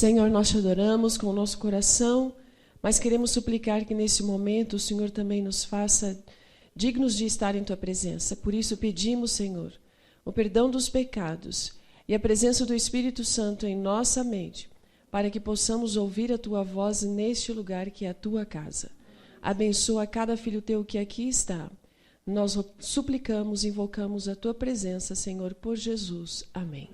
Senhor, nós te adoramos com o nosso coração, mas queremos suplicar que nesse momento o Senhor também nos faça dignos de estar em tua presença. Por isso pedimos, Senhor, o perdão dos pecados e a presença do Espírito Santo em nossa mente, para que possamos ouvir a tua voz neste lugar que é a tua casa. Abençoa cada filho teu que aqui está. Nós suplicamos e invocamos a tua presença, Senhor, por Jesus. Amém.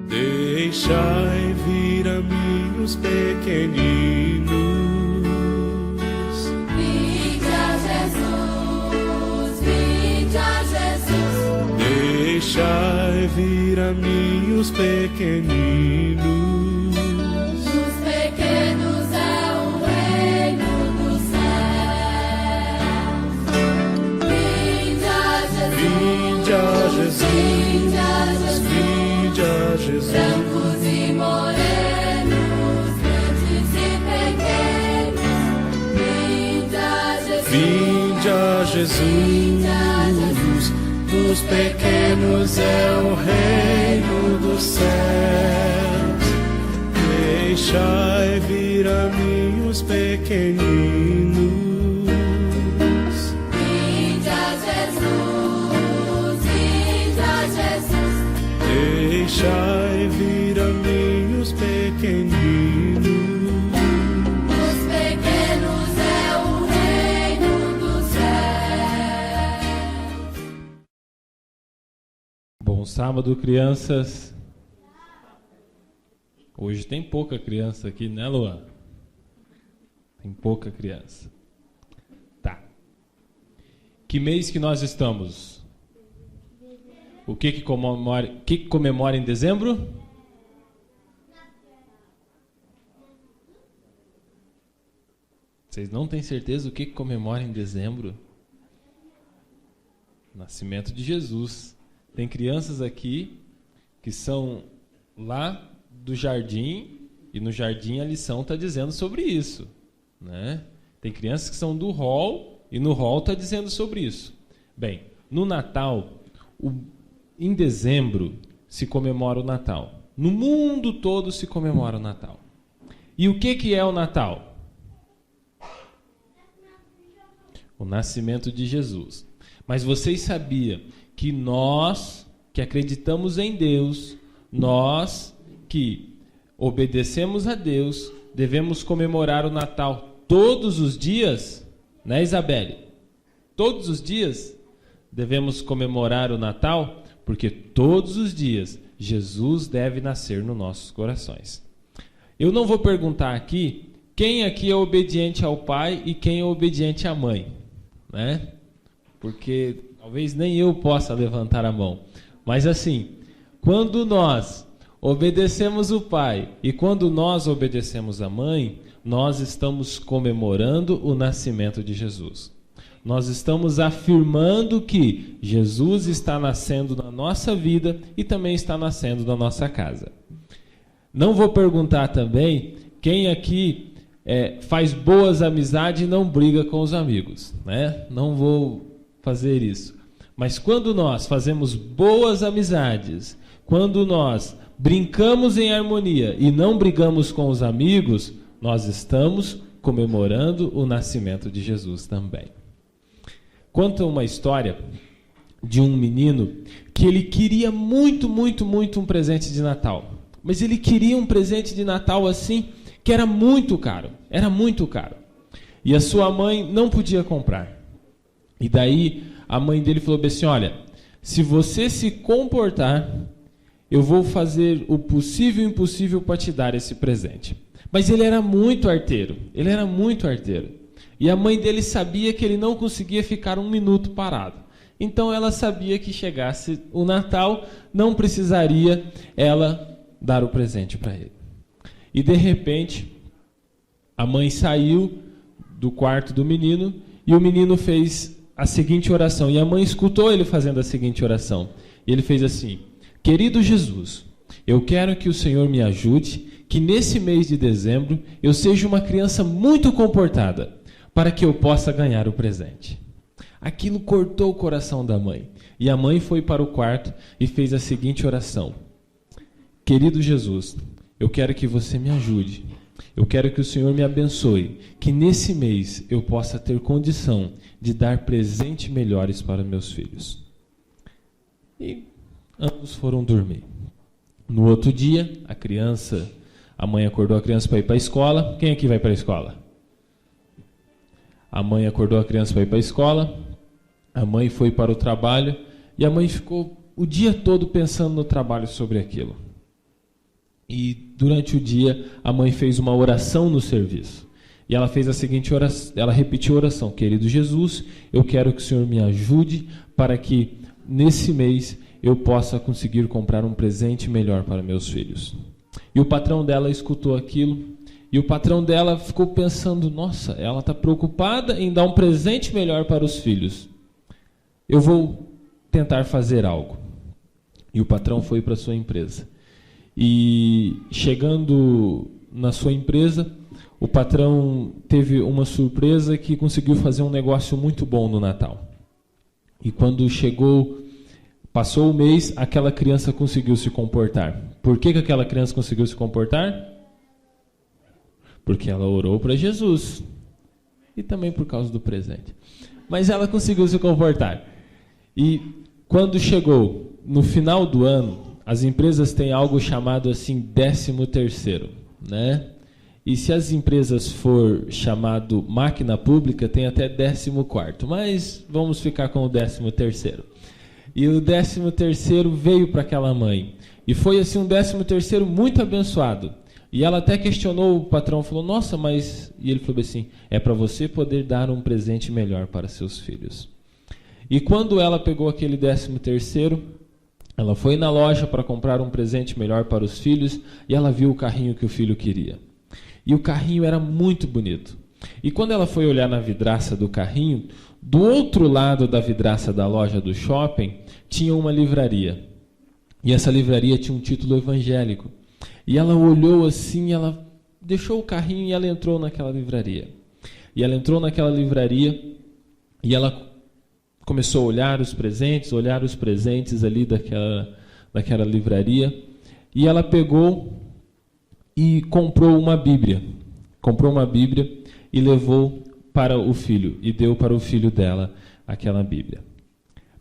Deixai vir a mim os pequeninos. Vinde a Jesus, vinde a Jesus. Deixai vir a mim os pequeninos. Os pequenos é o reino dos céus. Vinde a Jesus, Vinde a Jesus, vinde a Jesus. vinde a Jesus. Brancos e morenos, grandes e pequenos. Vinde a Jesus, Vinde a Jesus, dos pequenos é o reino dos céus. Deixai vir a mim os pequeninos. vinde a Jesus, vinde a Jesus. Deixai vir a mim os pequeninos. Os pequenos é o reino dos céus. Bom sábado, crianças. Hoje tem pouca criança aqui, né, Luan? Tem pouca criança. Tá. Que mês que nós estamos? O que comemora em dezembro? Vocês não têm certeza o que comemora em dezembro? Nascimento de Jesus. Tem crianças aqui que são lá do jardim, e no jardim a lição está dizendo sobre isso, né? Tem crianças que são do hall, e no hall está dizendo sobre isso. Bem, no Natal, em dezembro, se comemora o Natal. No mundo todo se comemora o Natal. E o que é o Natal? O nascimento de Jesus. Mas vocês sabiam que nós, que acreditamos em Deus, nós que obedecemos a Deus, devemos comemorar o Natal todos os dias? Né, Isabelle? Todos os dias devemos comemorar o Natal, porque todos os dias Jesus deve nascer nos nossos corações. Eu não vou perguntar aqui quem aqui é obediente ao pai e quem é obediente à mãe, né? Porque talvez nem eu possa levantar a mão. Mas assim, quando nós obedecemos o pai e quando nós obedecemos a mãe, nós estamos comemorando o nascimento de Jesus. Nós estamos afirmando que Jesus está nascendo na nossa vida e também está nascendo na nossa casa. Não vou perguntar também quem aqui faz boas amizades e não briga com os amigos, né? Não vou fazer isso. Mas quando nós fazemos boas amizades, quando nós brincamos em harmonia e não brigamos com os amigos, nós estamos comemorando o nascimento de Jesus também. Conta uma história de um menino que ele queria muito, muito, muito um presente de Natal. Mas ele queria um presente de Natal assim, que era muito caro. Era muito caro. E a sua mãe não podia comprar. E daí a mãe dele falou assim, olha, se você se comportar, eu vou fazer o possível e o impossível para te dar esse presente. Mas ele era muito arteiro. Ele era muito arteiro. E a mãe dele sabia que ele não conseguia ficar um minuto parado. Então ela sabia que chegasse o Natal, não precisaria ela dar o presente para ele. E de repente, a mãe saiu do quarto do menino e o menino fez a seguinte oração. E a mãe escutou ele fazendo a seguinte oração. E ele fez assim, querido Jesus, eu quero que o Senhor me ajude, que nesse mês de dezembro eu seja uma criança muito comportada, para que eu possa ganhar o presente. Aquilo cortou o coração da mãe. E a mãe foi para o quarto e fez a seguinte oração. querido Jesus, eu quero que você me ajude. Eu quero que o Senhor me abençoe, que nesse mês eu possa ter condição de dar presentes melhores para meus filhos. E ambos foram dormir. No outro dia, a mãe acordou a criança para ir para a escola. Quem aqui vai para a escola? A mãe acordou a criança para ir para a escola, a mãe foi para o trabalho e a mãe ficou o dia todo pensando no trabalho sobre aquilo. E durante o dia, a mãe fez uma oração no serviço. E ela fez a seguinte oração, ela repetiu a oração: querido Jesus, eu quero que o Senhor me ajude para que nesse mês eu possa conseguir comprar um presente melhor para meus filhos. E o patrão dela escutou aquilo, e o patrão dela ficou pensando: nossa, ela está preocupada em dar um presente melhor para os filhos. Eu vou tentar fazer algo. E o patrão foi para a sua empresa. E chegando na sua empresa, o patrão teve uma surpresa que conseguiu fazer um negócio muito bom no Natal. E quando passou o mês, aquela criança conseguiu se comportar. Por que aquela criança conseguiu se comportar? Porque ela orou para Jesus. E também por causa do presente. Mas ela conseguiu se comportar. E quando chegou no final do ano, as empresas têm algo chamado assim 13º, né? E se as empresas for chamado máquina pública, tem até 14º, mas vamos ficar com o 13º. E o 13º veio para aquela mãe. E foi assim um 13º muito abençoado. E ela até questionou o patrão, falou: nossa, mas... E ele falou assim: é para você poder dar um presente melhor para seus filhos. E quando ela pegou aquele 13º, ela foi na loja para comprar um presente melhor para os filhos e ela viu o carrinho que o filho queria. E o carrinho era muito bonito. E quando ela foi olhar na vidraça do carrinho, do outro lado da vidraça da loja do shopping, tinha uma livraria. E essa livraria tinha um título evangélico. E ela olhou assim, ela deixou o carrinho e ela entrou naquela livraria. E ela entrou naquela livraria e ela começou a olhar os presentes ali daquela livraria. E ela pegou e comprou uma Bíblia. Comprou uma Bíblia e levou para o filho. E deu para o filho dela aquela Bíblia.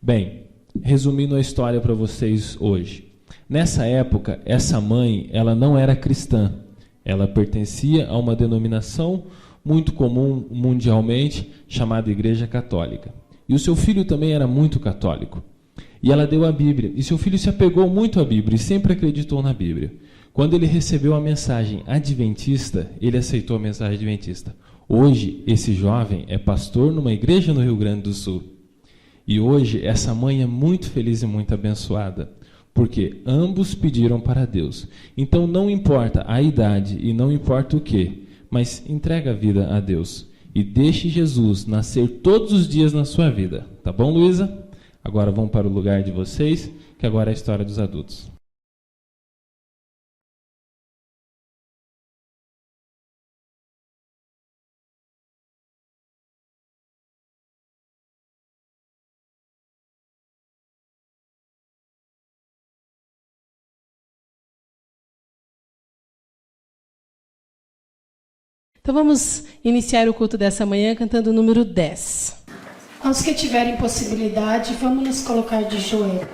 Bem, resumindo a história para vocês hoje. Nessa época, essa mãe, ela não era cristã. Ela pertencia a uma denominação muito comum mundialmente, chamada Igreja Católica. E o seu filho também era muito católico. E ela deu a Bíblia. E seu filho se apegou muito à Bíblia e sempre acreditou na Bíblia. Quando ele recebeu a mensagem adventista, ele aceitou a mensagem adventista. Hoje, esse jovem é pastor numa igreja no Rio Grande do Sul. E hoje, essa mãe é muito feliz e muito abençoada, porque ambos pediram para Deus. Então, não importa a idade e não importa o quê, mas entrega a vida a Deus. E deixe Jesus nascer todos os dias na sua vida. Tá bom, Luísa? Agora vamos para o lugar de vocês, que agora é a história dos adultos. Então vamos iniciar o culto dessa manhã cantando o número 10. Aos que tiverem possibilidade, vamos nos colocar de joelho.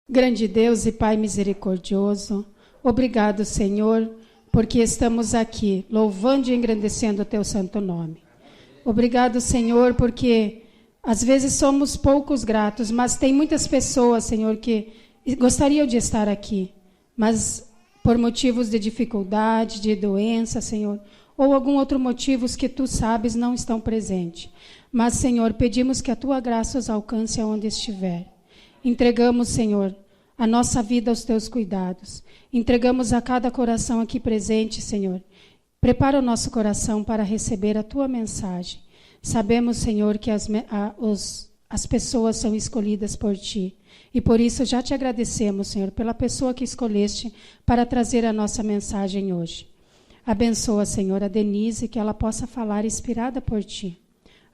Grande Deus e Pai misericordioso, obrigado, Senhor, porque estamos aqui louvando e engrandecendo o Teu santo nome. Obrigado, Senhor, porque às vezes somos poucos gratos, mas tem muitas pessoas, Senhor, que gostariam de estar aqui, mas por motivos de dificuldade, de doença, Senhor, ou algum outro motivo que Tu sabes não estão presentes. Mas, Senhor, pedimos que a Tua graça os alcance aonde estiver. Entregamos, Senhor, a nossa vida aos Teus cuidados. Entregamos a cada coração aqui presente, Senhor. Prepara o nosso coração para receber a Tua mensagem. Sabemos, Senhor, que as pessoas são escolhidas por Ti. E por isso já Te agradecemos, Senhor, pela pessoa que escolheste para trazer a nossa mensagem hoje. Abençoa, Senhor, a Denise, que ela possa falar inspirada por Ti.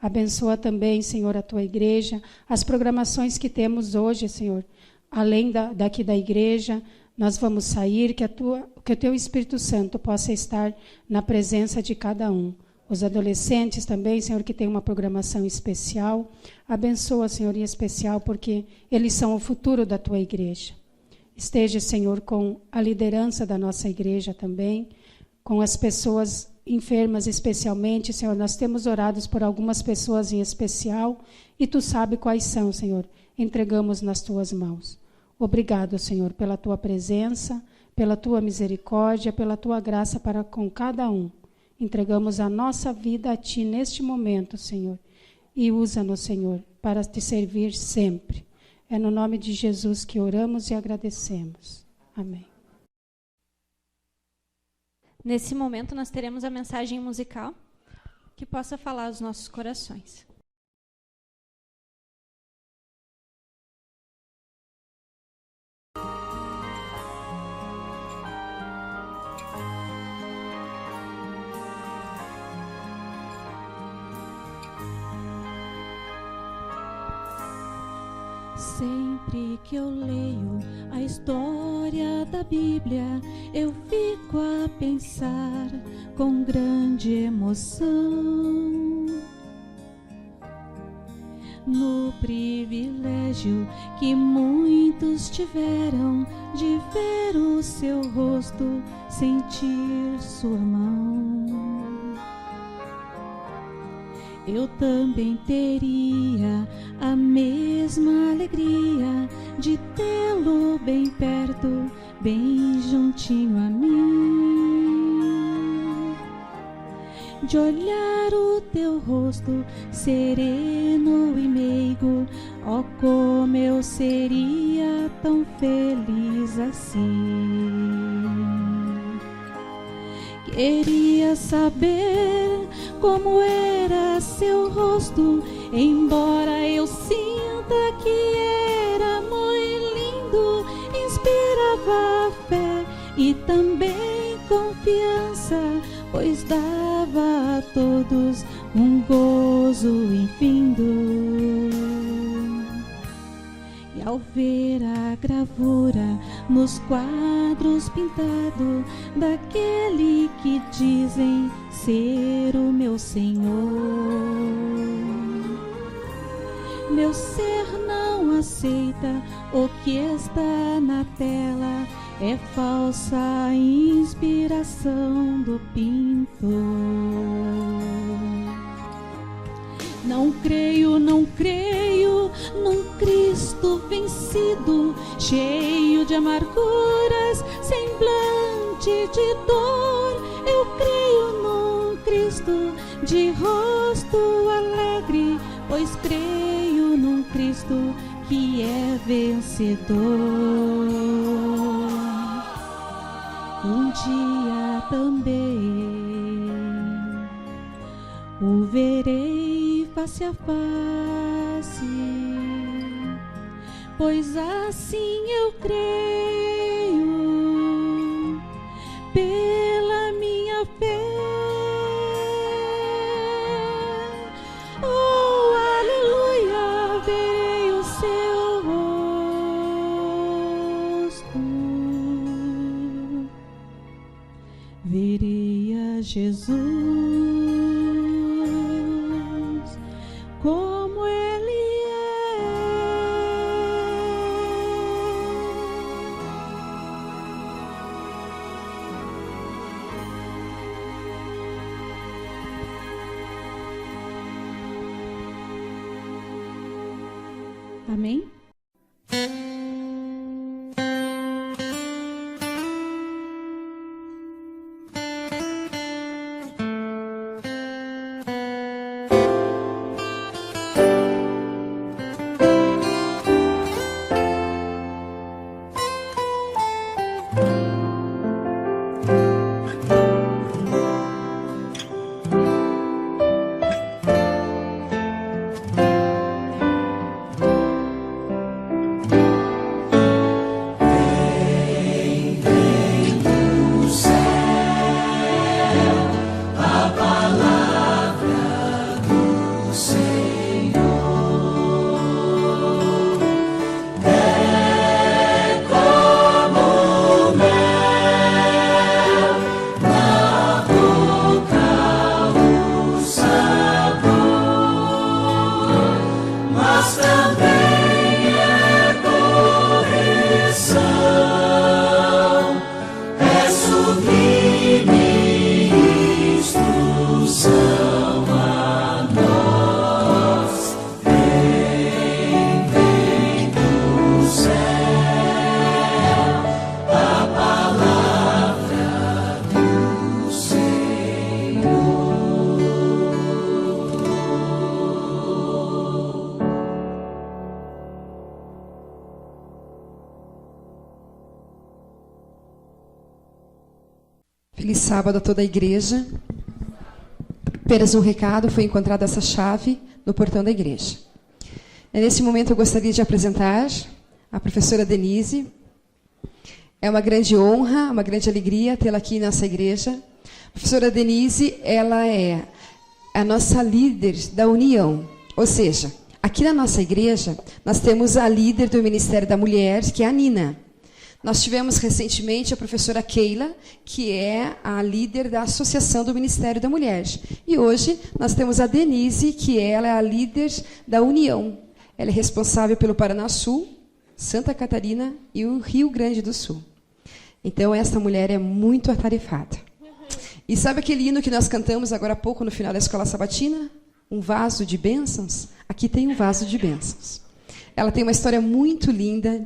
Abençoa também, Senhor, a Tua igreja, as programações que temos hoje, Senhor. Além daqui da igreja, nós vamos sair, que o Teu Espírito Santo possa estar na presença de cada um. Os adolescentes também, Senhor, que tem uma programação especial. Abençoa, Senhor, em especial, porque eles são o futuro da Tua igreja. Esteja, Senhor, com a liderança da nossa igreja também, com as pessoas enfermas especialmente. Senhor, nós temos orado por algumas pessoas em especial e Tu sabe quais são, Senhor. Entregamos nas Tuas mãos. Obrigado, Senhor, pela Tua presença, pela Tua misericórdia, pela Tua graça para com cada um. Entregamos a nossa vida a Ti neste momento, Senhor, e usa-nos, Senhor, para Te servir sempre. É no nome de Jesus que oramos e agradecemos. Amém. Nesse momento, nós teremos a mensagem musical que possa falar aos nossos corações. Sempre que eu leio a história da Bíblia, eu fico a pensar com grande emoção no privilégio que muitos tiveram de ver o seu rosto, sentir sua mão. Eu também teria a mesma alegria de tê-lo bem perto, bem juntinho a mim, de olhar o teu rosto sereno e meigo. Oh, como eu seria tão feliz assim. Queria saber como era seu rosto, embora eu sinta que era muito lindo. Inspirava fé e também confiança, pois dava a todos um gozo infindo. E ao ver a gravura nos quadros pintado daquele que dizem ser o meu Senhor, meu ser não aceita o que está na tela, é falsa inspiração do pintor. Não creio num Cristo vencido, cheio de amarguras, semblante de dor. Eu creio num Cristo de rosto alegre, pois creio num Cristo que é vencedor. Um dia também o verei face a face, pois assim eu creio pela minha fé. Oh, aleluia, verei o seu rosto, verei a Jesus como Ele é. Amém? Feliz sábado a toda a igreja. Apenas um recado, foi encontrada essa chave no portão da igreja. Nesse momento eu gostaria de apresentar a professora Denise. É uma grande honra, uma grande alegria tê-la aqui nessa igreja. A professora Denise, ela é a nossa líder da união. Ou seja, aqui na nossa igreja, nós temos a líder do Ministério da Mulher, que é a Nina. Nós tivemos recentemente a professora Keila, que é a líder da Associação do Ministério da Mulher. E hoje nós temos a Denise, que ela é a líder da União. Ela é responsável pelo Paraná Sul, Santa Catarina e o Rio Grande do Sul. Então, essa mulher é muito atarefada. E sabe aquele hino que nós cantamos agora há pouco no final da Escola Sabatina? Um vaso de bênçãos? Aqui tem um vaso de bênçãos. Ela tem uma história muito linda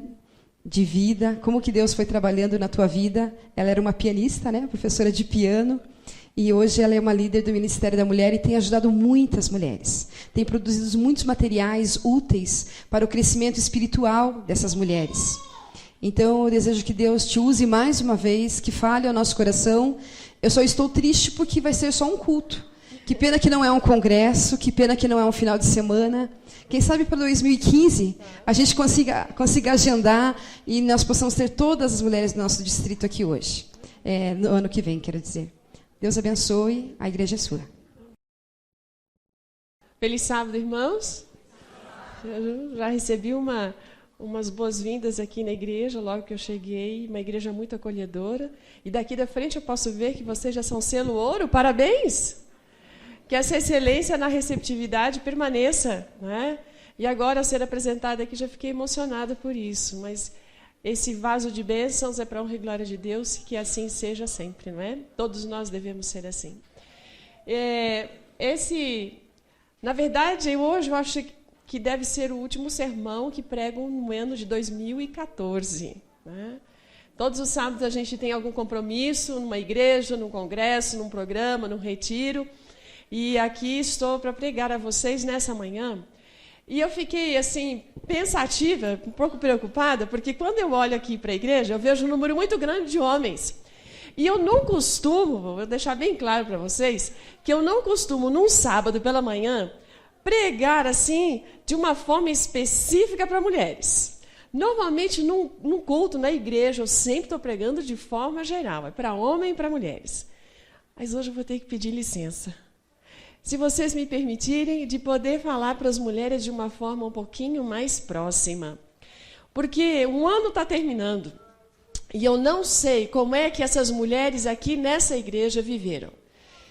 de vida, como que Deus foi trabalhando na tua vida. Ela era uma pianista, né, professora de piano, e hoje ela é uma líder do Ministério da Mulher e tem ajudado muitas mulheres. Tem produzido muitos materiais úteis para o crescimento espiritual dessas mulheres. Então, eu desejo que Deus te use mais uma vez, que fale ao nosso coração. Eu só estou triste porque vai ser só um culto. Que pena que não é um congresso, que pena que não é um final de semana. Quem sabe para 2015 a gente consiga agendar e nós possamos ter todas as mulheres do nosso distrito aqui hoje. No ano que vem, quero dizer. Deus abençoe, a igreja é sua. Feliz sábado, irmãos. Eu já recebi umas boas-vindas aqui na igreja, logo que eu cheguei, uma igreja muito acolhedora. E daqui da frente eu posso ver que vocês já são selo ouro. Parabéns! Que essa excelência na receptividade permaneça, né? E agora, ao ser apresentada aqui, já fiquei emocionada por isso. Mas esse vaso de bênçãos é para a honra e glória de Deus, que assim seja sempre, não é? Todos nós devemos ser assim. Na verdade, hoje eu acho que deve ser o último sermão que prego no ano de 2014, né? Todos os sábados a gente tem algum compromisso numa igreja, num congresso, num programa, num retiro. E aqui estou para pregar a vocês nessa manhã. E eu fiquei, assim, pensativa, um pouco preocupada, porque quando eu olho aqui para a igreja, eu vejo um número muito grande de homens. E eu não costumo, vou deixar bem claro para vocês, que eu não costumo, num sábado pela manhã, pregar, assim, de uma forma específica para mulheres. Normalmente, num culto, na igreja, eu sempre estou pregando de forma geral, é para homem e para mulheres. Mas hoje eu vou ter que pedir licença. Se vocês me permitirem, de poder falar para as mulheres de uma forma um pouquinho mais próxima. Porque o ano está terminando e eu não sei como é que essas mulheres aqui nessa igreja viveram.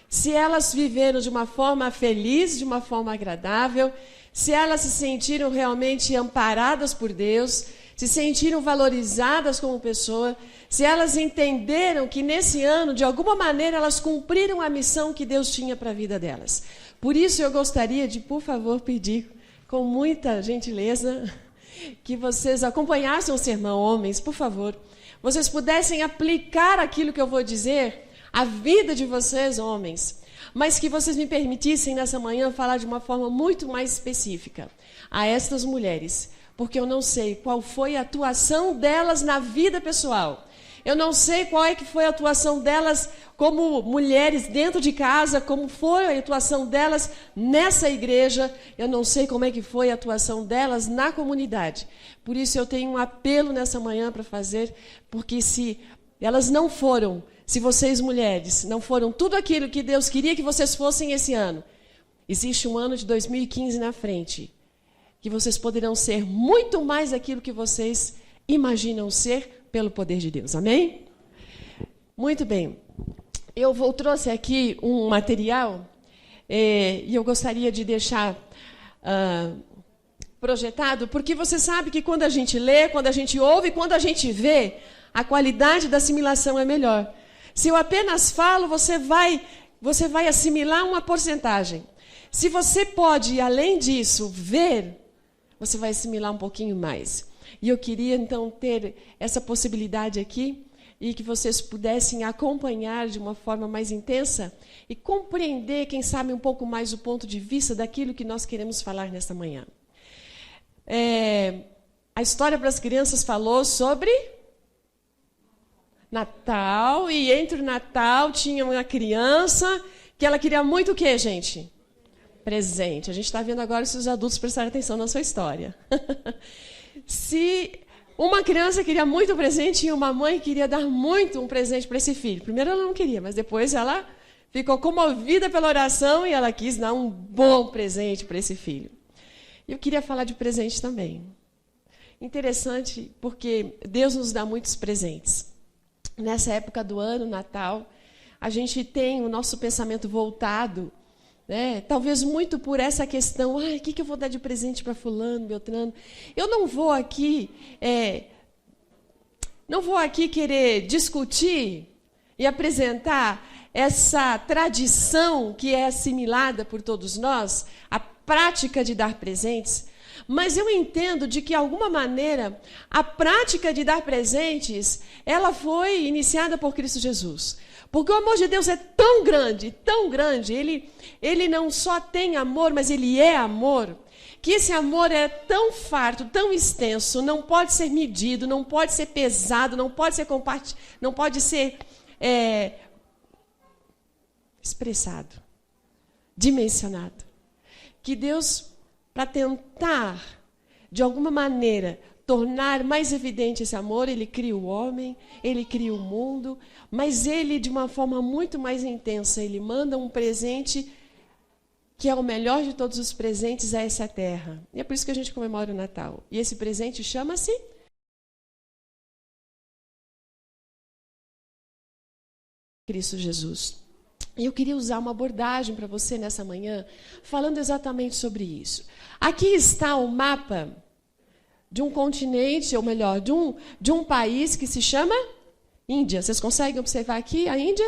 Se elas viveram de uma forma feliz, de uma forma agradável, se elas se sentiram realmente amparadas por Deus, se sentiram valorizadas como pessoa, se elas entenderam que nesse ano, de alguma maneira, elas cumpriram a missão que Deus tinha para a vida delas. Por isso, eu gostaria de, por favor, pedir, com muita gentileza, que vocês acompanhassem o sermão, homens, por favor. Vocês pudessem aplicar aquilo que eu vou dizer à vida de vocês, homens, mas que vocês me permitissem, nessa manhã, falar de uma forma muito mais específica a estas mulheres, porque eu não sei qual foi a atuação delas na vida pessoal. Eu não sei qual é que foi a atuação delas como mulheres dentro de casa, como foi a atuação delas nessa igreja. Eu não sei como é que foi a atuação delas na comunidade. Por isso eu tenho um apelo nessa manhã para fazer, porque se elas não foram, se vocês mulheres não foram tudo aquilo que Deus queria que vocês fossem esse ano, Existe um ano de 2015 na frente, que vocês poderão ser muito mais aquilo que vocês imaginam ser pelo poder de Deus. Amém? Muito bem. Eu trouxe aqui um material e eu gostaria de deixar projetado, porque você sabe que quando a gente lê, quando a gente ouve, quando a gente vê, a qualidade da assimilação é melhor. Se eu apenas falo, você vai assimilar uma porcentagem. Se você pode, além disso, ver, você vai assimilar um pouquinho mais. E eu queria, então, ter essa possibilidade aqui e que vocês pudessem acompanhar de uma forma mais intensa e compreender, quem sabe, um pouco mais o ponto de vista daquilo que nós queremos falar nesta manhã. A história para as crianças falou sobre Natal, e entre o Natal tinha uma criança que ela queria muito o quê, gente? Presente. A gente está vendo agora se os adultos prestarem atenção na sua história. Se uma criança queria muito presente e uma mãe queria dar muito um presente para esse filho. Primeiro ela não queria, mas depois ela ficou comovida pela oração e ela quis dar um bom presente para esse filho. Eu queria falar de presente também. Interessante, porque Deus nos dá muitos presentes. Nessa época do ano, Natal, a gente tem o nosso pensamento voltado, né, talvez muito por essa questão, o que eu vou dar de presente para fulano, Beltrano? Eu não vou aqui querer discutir e apresentar essa tradição que é assimilada por todos nós, a prática de dar presentes, mas eu entendo de que, de alguma maneira, a prática de dar presentes, ela foi iniciada por Cristo Jesus. Porque o amor de Deus é tão grande, ele não só tem amor, mas ele é amor, que esse amor é tão farto, tão extenso, não pode ser medido, não pode ser pesado, não pode ser expressado, dimensionado. Que Deus, para tentar, de alguma maneira, tornar mais evidente esse amor, ele cria o homem, ele cria o mundo, mas ele, de uma forma muito mais intensa, ele manda um presente que é o melhor de todos os presentes a essa terra. E é por isso que a gente comemora o Natal. E esse presente chama-se Cristo Jesus. E eu queria usar uma abordagem para você nessa manhã, falando exatamente sobre isso. Aqui está o mapa de um continente, ou melhor, de um país que se chama Índia. Vocês conseguem observar aqui a Índia?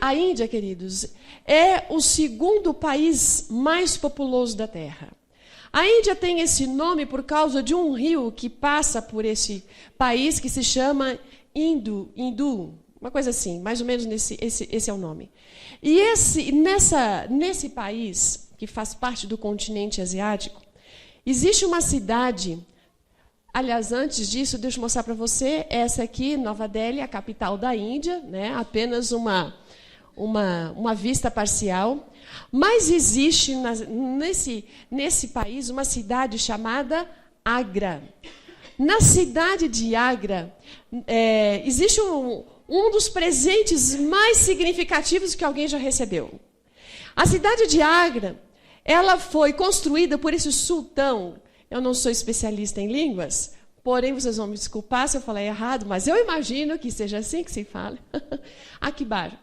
A Índia, queridos, é o segundo país mais populoso da Terra. A Índia tem esse nome por causa de um rio que passa por esse país que se chama Hindu, uma coisa assim, mais ou menos esse é o nome. E nesse país, que faz parte do continente asiático, existe uma cidade. Aliás, antes disso, deixa eu mostrar para você, essa aqui, Nova Delhi, a capital da Índia, né? Apenas uma vista parcial. Mas existe nesse país uma cidade chamada Agra. Na cidade de Agra, existe um dos presentes mais significativos que alguém já recebeu. A cidade de Agra, ela foi construída por esse sultão. Eu não sou especialista em línguas, porém vocês vão me desculpar se eu falar errado, mas eu imagino que seja assim que se fala. Akbar.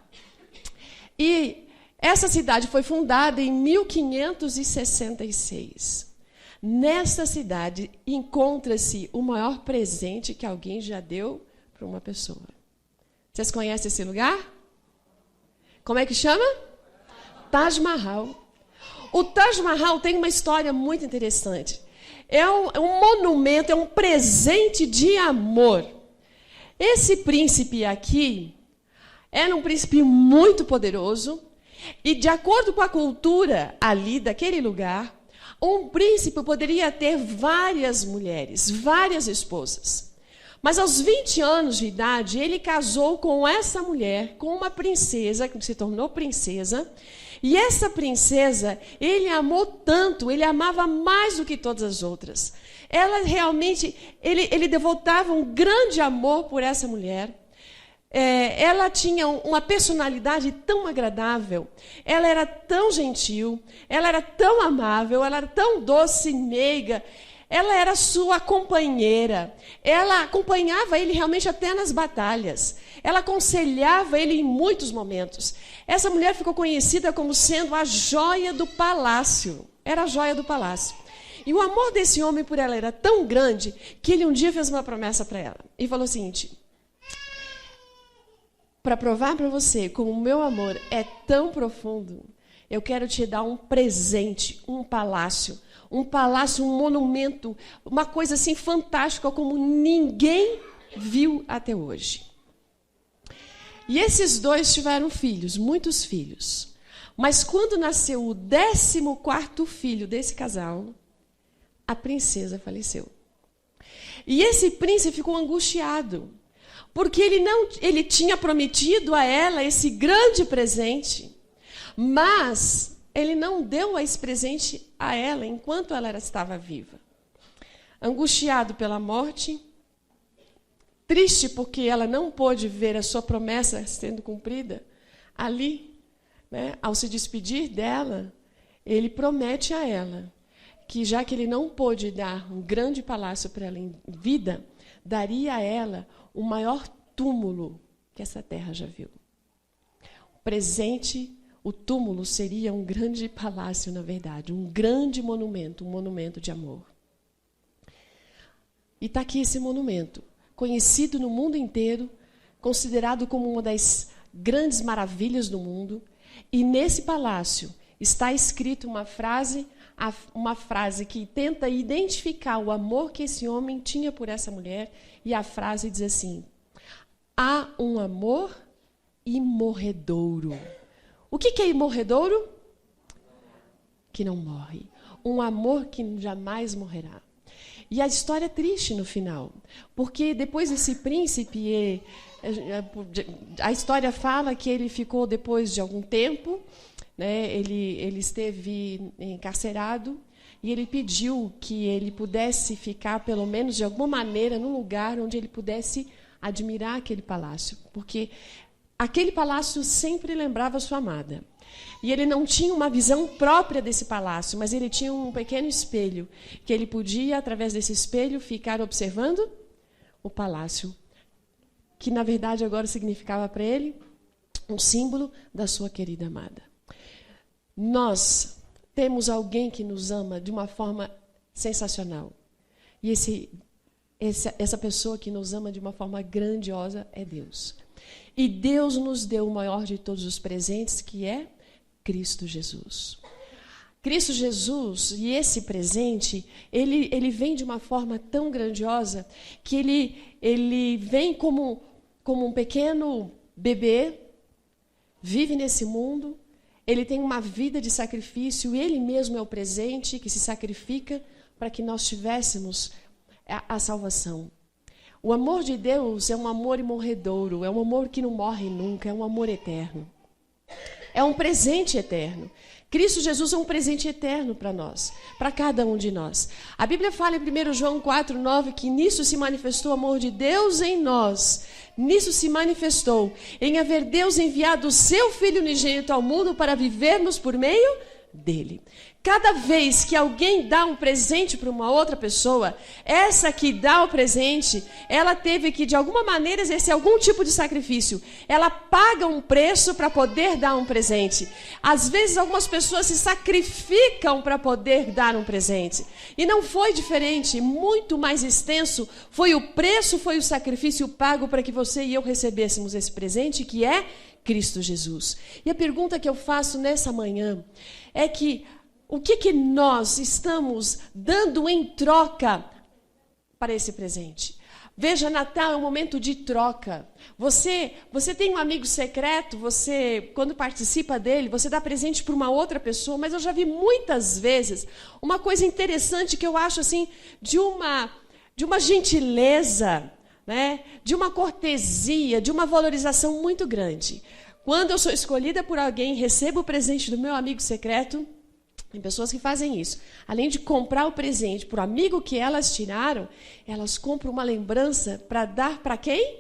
E essa cidade foi fundada em 1566. Nessa cidade encontra-se o maior presente que alguém já deu para uma pessoa. Vocês conhecem esse lugar? Como é que chama? Taj Mahal. O Taj Mahal tem uma história muito interessante. É um monumento, é um presente de amor. Esse príncipe aqui era um príncipe muito poderoso e, de acordo com a cultura ali daquele lugar, um príncipe poderia ter várias mulheres, várias esposas. Mas aos 20 anos de idade, ele casou com essa mulher, com uma princesa, que se tornou princesa. E essa princesa, ele amou tanto, ele amava mais do que todas as outras. Ela realmente, ele devotava um grande amor por essa mulher. ela tinha uma personalidade tão agradável, ela era tão gentil, ela era tão amável, ela era tão doce e meiga, ela era sua companheira, ela acompanhava ele realmente até nas batalhas, ela aconselhava ele em muitos momentos. Essa mulher ficou conhecida como sendo a joia do palácio, era a joia do palácio. E o amor desse homem por ela era tão grande que ele um dia fez uma promessa para ela e falou o seguinte: para provar para você como o meu amor é tão profundo, eu quero te dar um presente, um palácio, um monumento, uma coisa assim fantástica como ninguém viu até hoje. E esses dois tiveram filhos, muitos filhos. Mas quando nasceu o 14º filho desse casal, a princesa faleceu. E esse príncipe ficou angustiado, porque ele tinha prometido a ela esse grande presente, mas ele não deu esse presente a ela enquanto ela estava viva. Angustiado pela morte, triste porque ela não pôde ver a sua promessa sendo cumprida, ali, né, ao se despedir dela, ele promete a ela que, já que ele não pôde dar um grande palácio para ela em vida, daria a ela o maior túmulo que essa terra já viu. O presente, o túmulo, seria um grande palácio, na verdade, um grande monumento, um monumento de amor. E está aqui esse monumento, conhecido no mundo inteiro, considerado como uma das grandes maravilhas do mundo. E nesse palácio está escrito uma frase que tenta identificar o amor que esse homem tinha por essa mulher. E a frase diz assim: há um amor imorredouro. O que é imorredouro? Que não morre. Um amor que jamais morrerá. E a história é triste no final, porque depois desse príncipe, a história fala que ele ficou, depois de algum tempo, né, ele esteve encarcerado, e ele pediu que ele pudesse ficar, pelo menos de alguma maneira, num lugar onde ele pudesse admirar aquele palácio, porque aquele palácio sempre lembrava sua amada. E ele não tinha uma visão própria desse palácio, mas ele tinha um pequeno espelho, que ele podia, através desse espelho, ficar observando o palácio, que, na verdade, agora significava para ele um símbolo da sua querida amada. Nós temos alguém que nos ama de uma forma sensacional. E essa pessoa que nos ama de uma forma grandiosa é Deus. E Deus nos deu o maior de todos os presentes, que é Cristo Jesus. Cristo Jesus, e esse presente, ele vem de uma forma tão grandiosa que ele vem como um pequeno bebê, vive nesse mundo, ele tem uma vida de sacrifício, ele mesmo é o presente que se sacrifica para que nós tivéssemos a salvação. O amor de Deus é um amor imorredouro, é um amor que não morre nunca, é um amor eterno. É um presente eterno. Cristo Jesus é um presente eterno para nós, para cada um de nós. A Bíblia fala em 1 João 4,9 que nisso se manifestou o amor de Deus em nós. Nisso se manifestou, em haver Deus enviado o seu Filho unigênito ao mundo para vivermos por meio dele. Cada vez que alguém dá um presente para uma outra pessoa, essa que dá o presente, ela teve que, de alguma maneira, exercer algum tipo de sacrifício. Ela paga um preço para poder dar um presente. Às vezes, algumas pessoas se sacrificam para poder dar um presente. E não foi diferente, muito mais extenso. Foi o preço, foi o sacrifício pago para que você e eu recebêssemos esse presente, que é Cristo Jesus. E a pergunta que eu faço nessa manhã é que o que nós estamos dando em troca para esse presente? Veja, Natal é um momento de troca. Você tem um amigo secreto, você, quando participa dele, você dá presente para uma outra pessoa, mas eu já vi muitas vezes uma coisa interessante que eu acho assim, de uma gentileza, né? De uma cortesia, de uma valorização muito grande. Quando eu sou escolhida por alguém, recebo o presente do meu amigo secreto. Tem pessoas que fazem isso. Além de comprar o presente para o amigo que elas tiraram, elas compram uma lembrança para dar para quem?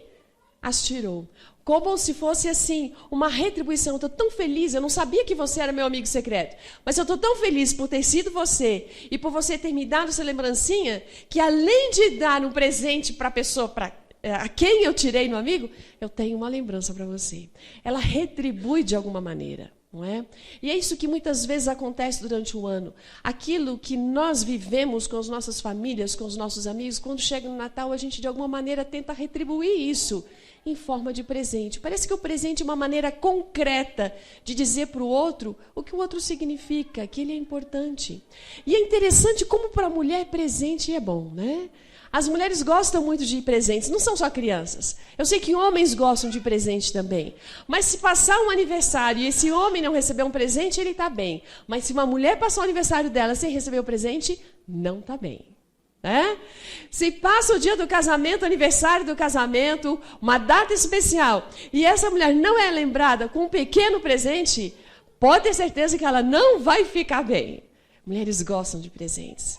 as tirou. Como se fosse assim, uma retribuição. Eu estou tão feliz, eu não sabia que você era meu amigo secreto, mas eu estou tão feliz por ter sido você e por você ter me dado essa lembrancinha, que além de dar um presente para a pessoa, a quem eu tirei no amigo, eu tenho uma lembrança para você. Ela retribui de alguma maneira, não é? E é isso que muitas vezes acontece durante o ano. Aquilo que nós vivemos com as nossas famílias, com os nossos amigos, quando chega no Natal, a gente de alguma maneira tenta retribuir isso em forma de presente. Parece que o presente é uma maneira concreta de dizer para o outro o que o outro significa, que ele é importante. E é interessante como para a mulher presente é bom, né? As mulheres gostam muito de presentes, não são só crianças. Eu sei que homens gostam de presente também. Mas se passar um aniversário e esse homem não receber um presente, ele está bem. Mas se uma mulher passar o aniversário dela sem receber o presente, não está bem. Se passa o dia do casamento, aniversário do casamento, uma data especial, e essa mulher não é lembrada com um pequeno presente, pode ter certeza que ela não vai ficar bem. Mulheres gostam de presentes.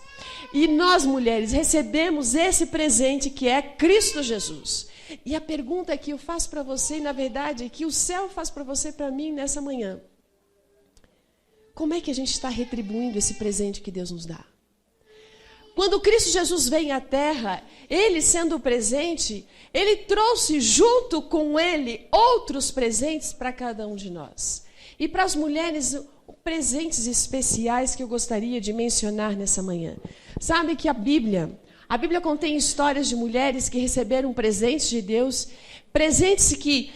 E nós, mulheres, recebemos esse presente que é Cristo Jesus. E a pergunta que eu faço para você, e na verdade, que o céu faz para você e para mim nessa manhã: como é que a gente está retribuindo esse presente que Deus nos dá? Quando Cristo Jesus veio à Terra, Ele sendo o presente, Ele trouxe junto com Ele outros presentes para cada um de nós. E para as mulheres, presentes especiais que eu gostaria de mencionar nessa manhã. Sabe que a Bíblia contém histórias de mulheres que receberam presentes de Deus, presentes que,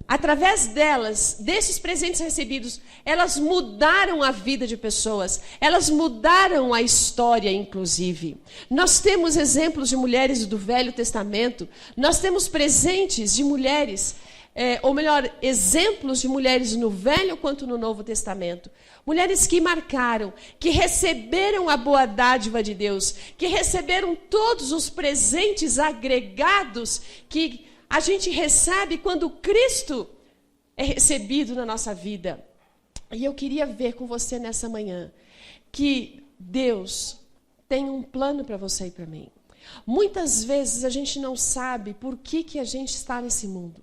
através delas, desses presentes recebidos, elas mudaram a vida de pessoas, elas mudaram a história, inclusive. Nós temos exemplos de mulheres do Velho Testamento, nós temos presentes de mulheres, ou melhor, exemplos de mulheres no Velho quanto no Novo Testamento. Mulheres que marcaram, que receberam a boa dádiva de Deus, que receberam todos os presentes agregados que a gente recebe quando Cristo é recebido na nossa vida. E eu queria ver com você nessa manhã que Deus tem um plano para você e para mim. Muitas vezes a gente não sabe por que a gente está nesse mundo.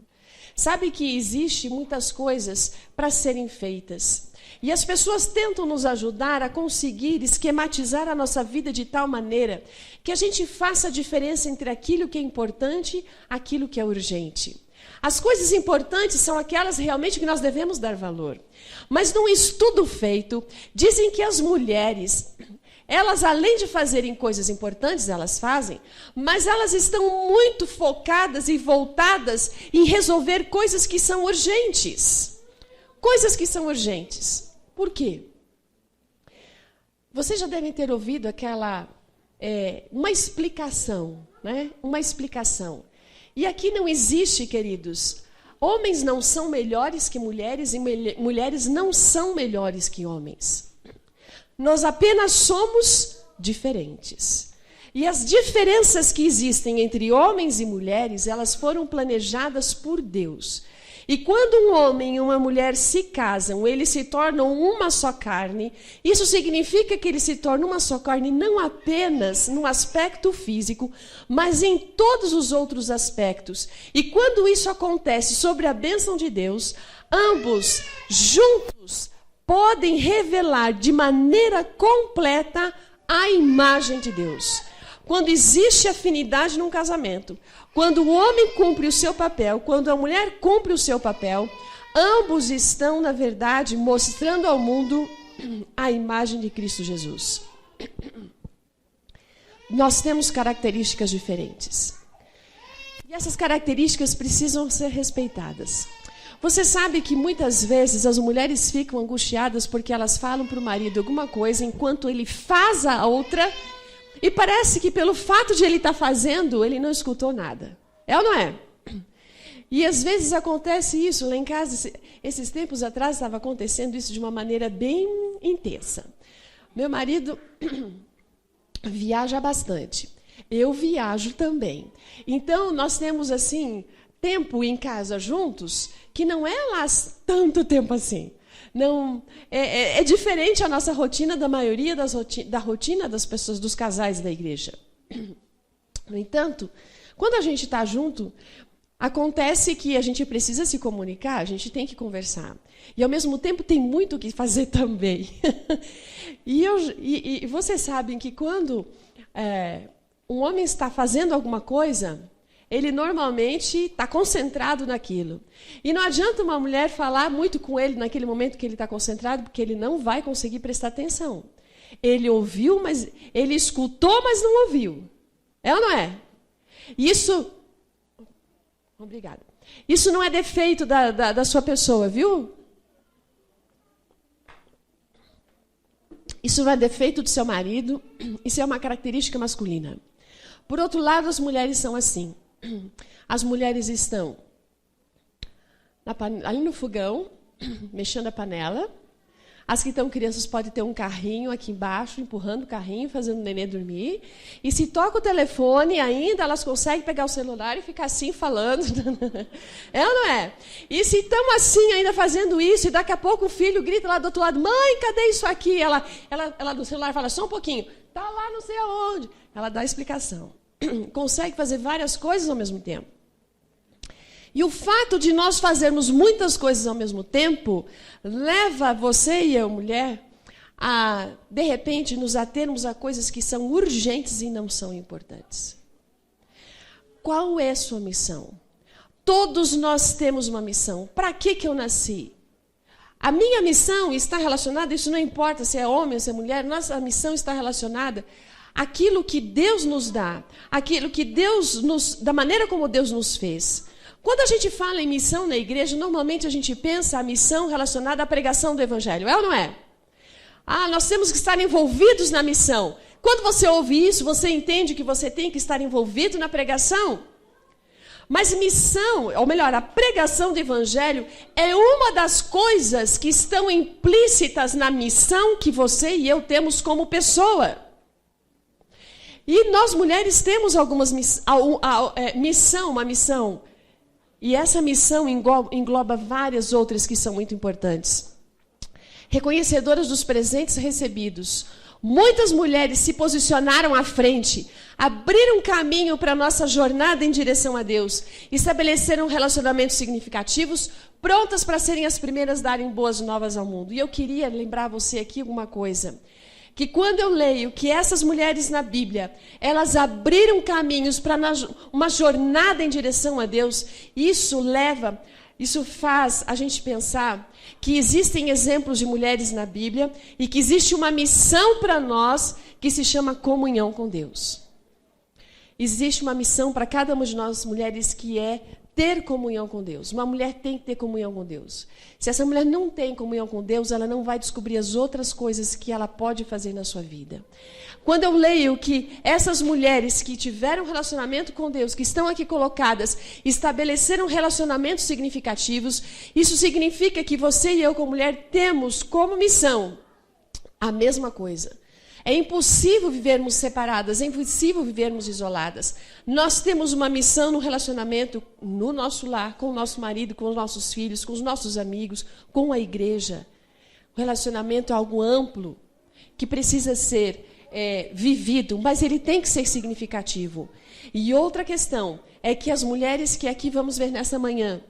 Sabe que existe muitas coisas para serem feitas. E as pessoas tentam nos ajudar a conseguir esquematizar a nossa vida de tal maneira que a gente faça a diferença entre aquilo que é importante e aquilo que é urgente. As coisas importantes são aquelas realmente que nós devemos dar valor. Mas num estudo feito, dizem que as mulheres, elas além de fazerem coisas importantes, elas fazem, mas elas estão muito focadas e voltadas em resolver coisas que são urgentes. Coisas que são urgentes. Por quê? Vocês já devem ter ouvido uma explicação, né? Uma explicação. E aqui não existe, queridos, homens não são melhores que mulheres e mulheres não são melhores que homens. Nós apenas somos diferentes. E as diferenças que existem entre homens e mulheres, elas foram planejadas por Deus. E quando um homem e uma mulher se casam, eles se tornam uma só carne. Isso significa que eles se tornam uma só carne não apenas no aspecto físico, mas em todos os outros aspectos. E quando isso acontece sobre a bênção de Deus, ambos juntos podem revelar de maneira completa a imagem de Deus. Quando existe afinidade num casamento, quando o homem cumpre o seu papel, quando a mulher cumpre o seu papel, ambos estão, na verdade, mostrando ao mundo a imagem de Cristo Jesus. Nós temos características diferentes. E essas características precisam ser respeitadas. Você sabe que muitas vezes as mulheres ficam angustiadas porque elas falam para o marido alguma coisa enquanto ele faz a outra. E parece que pelo fato de ele estar fazendo, ele não escutou nada. É ou não é? E às vezes acontece isso. Lá em casa, esses tempos atrás, estava acontecendo isso de uma maneira bem intensa. Meu marido viaja bastante. Eu viajo também. Então, nós temos, assim, tempo em casa juntos que não é lá tanto tempo assim. Não, é diferente a nossa rotina da maioria da rotina das pessoas, dos casais da igreja. No entanto, quando a gente está junto, Acontece que a gente precisa se comunicar, a gente tem que conversar. E, ao mesmo tempo, tem muito o que fazer também. E vocês sabem que quando um homem está fazendo alguma coisa, ele normalmente está concentrado naquilo. E não adianta uma mulher falar muito com ele naquele momento que ele está concentrado, porque ele não vai conseguir prestar atenção. Ele ouviu, mas ele escutou, mas não ouviu. É ou não é? Isso... Obrigada. Isso não é defeito da sua pessoa, viu? Isso não é defeito do seu marido, isso é uma característica masculina. Por outro lado, as mulheres são assim. As mulheres estão ali no fogão, mexendo a panela. As que estão crianças podem ter um carrinho aqui embaixo, empurrando o carrinho, fazendo o nenê dormir. E se toca o telefone ainda, elas conseguem pegar o celular e ficar assim falando. É ou não é? E se estão assim ainda fazendo isso, e daqui a pouco o filho grita lá do outro lado, mãe, cadê isso aqui? Ela no celular fala, só um pouquinho, está lá não sei aonde. Ela dá a explicação. Consegue fazer várias coisas ao mesmo tempo. E o fato de nós fazermos muitas coisas ao mesmo tempo leva você e eu, mulher, a, de repente, nos atermos a coisas que são urgentes e não são importantes. Qual é a sua missão? Todos nós temos uma missão. Para que eu nasci? A minha missão está relacionada, isso não importa se é homem ou se é mulher, nossa missão está relacionada àquilo que Deus nos dá, aquilo que da maneira como Deus nos fez. Quando a gente fala em missão na igreja, normalmente a gente pensa a missão relacionada à pregação do evangelho. É ou não é? Nós temos que estar envolvidos na missão. Quando você ouve isso, você entende que você tem que estar envolvido na pregação? Mas missão, ou melhor, a pregação do evangelho é uma das coisas que estão implícitas na missão que você e eu temos como pessoa. E nós mulheres temos uma missão. E essa missão engloba várias outras que são muito importantes. Reconhecedoras dos presentes recebidos, muitas mulheres se posicionaram à frente, abriram caminho para a nossa jornada em direção a Deus, estabeleceram relacionamentos significativos, prontas para serem as primeiras a darem boas novas ao mundo. E eu queria lembrar você aqui alguma coisa. Que quando eu leio que essas mulheres na Bíblia, elas abriram caminhos para uma jornada em direção a Deus, isso faz a gente pensar que existem exemplos de mulheres na Bíblia e que existe uma missão para nós que se chama comunhão com Deus. Existe uma missão para cada uma de nós mulheres que é ter comunhão com Deus. Uma mulher tem que ter comunhão com Deus. Se essa mulher não tem comunhão com Deus, ela não vai descobrir as outras coisas que ela pode fazer na sua vida. Quando eu leio que essas mulheres que tiveram relacionamento com Deus, que estão aqui colocadas, estabeleceram relacionamentos significativos, isso significa que você e eu, como mulher, temos como missão a mesma coisa. É impossível vivermos separadas, é impossível vivermos isoladas. Nós temos uma missão no relacionamento, no nosso lar, com o nosso marido, com os nossos filhos, com os nossos amigos, com a igreja. O relacionamento é algo amplo, que precisa ser vivido, mas ele tem que ser significativo. E outra questão é que as mulheres que aqui vamos ver nessa manhã,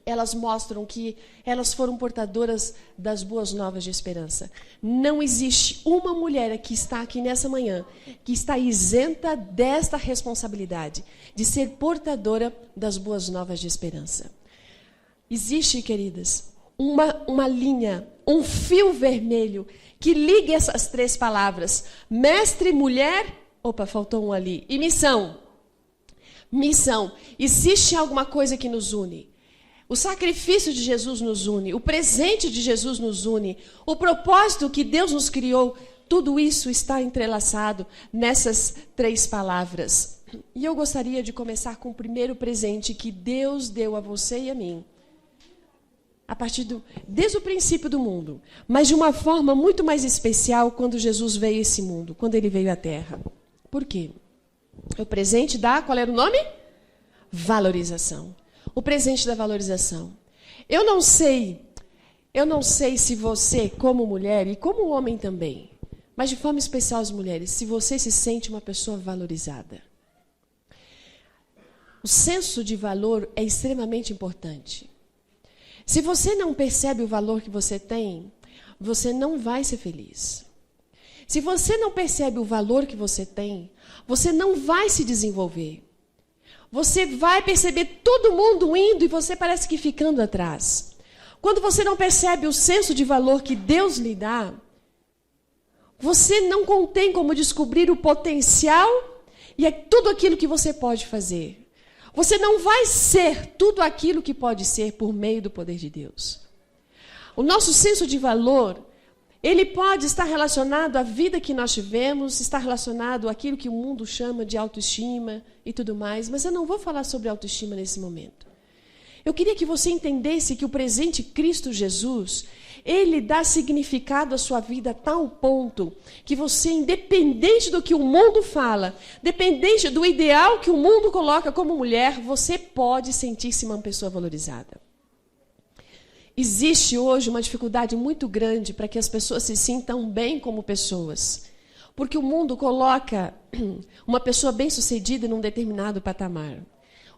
elas mostram que elas foram portadoras das boas novas de esperança. Não existe uma mulher que está aqui nessa manhã que está isenta desta responsabilidade de ser portadora das boas novas de esperança. Existe, queridas, uma linha, um fio vermelho que liga essas três palavras: mestre, mulher, faltou um ali, e missão. Missão. Existe alguma coisa que nos une. O sacrifício de Jesus nos une, o presente de Jesus nos une, o propósito que Deus nos criou, tudo isso está entrelaçado nessas três palavras. E eu gostaria de começar com o primeiro presente que Deus deu a você e a mim, desde o princípio do mundo, mas de uma forma muito mais especial quando Jesus veio a esse mundo, quando ele veio à Terra. Por quê? O presente qual era o nome? Valorização. O presente da valorização. Eu não sei se você, como mulher, e como homem também, mas de forma especial as mulheres, se você se sente uma pessoa valorizada. O senso de valor é extremamente importante. Se você não percebe o valor que você tem, você não vai ser feliz. Se você não percebe o valor que você tem, você não vai se desenvolver. Você vai perceber todo mundo indo e você parece que ficando atrás. Quando você não percebe o senso de valor que Deus lhe dá, você não tem como descobrir o potencial e tudo aquilo que você pode fazer. Você não vai ser tudo aquilo que pode ser por meio do poder de Deus. O nosso senso de valor, ele pode estar relacionado à vida que nós tivemos, estar relacionado àquilo que o mundo chama de autoestima e tudo mais, mas eu não vou falar sobre autoestima nesse momento. Eu queria que você entendesse que o presente Cristo Jesus, ele dá significado à sua vida a tal ponto que você, independente do que o mundo fala, dependente do ideal que o mundo coloca como mulher, você pode sentir-se uma pessoa valorizada. Existe hoje uma dificuldade muito grande para que as pessoas se sintam bem como pessoas, porque o mundo coloca uma pessoa bem-sucedida num determinado patamar.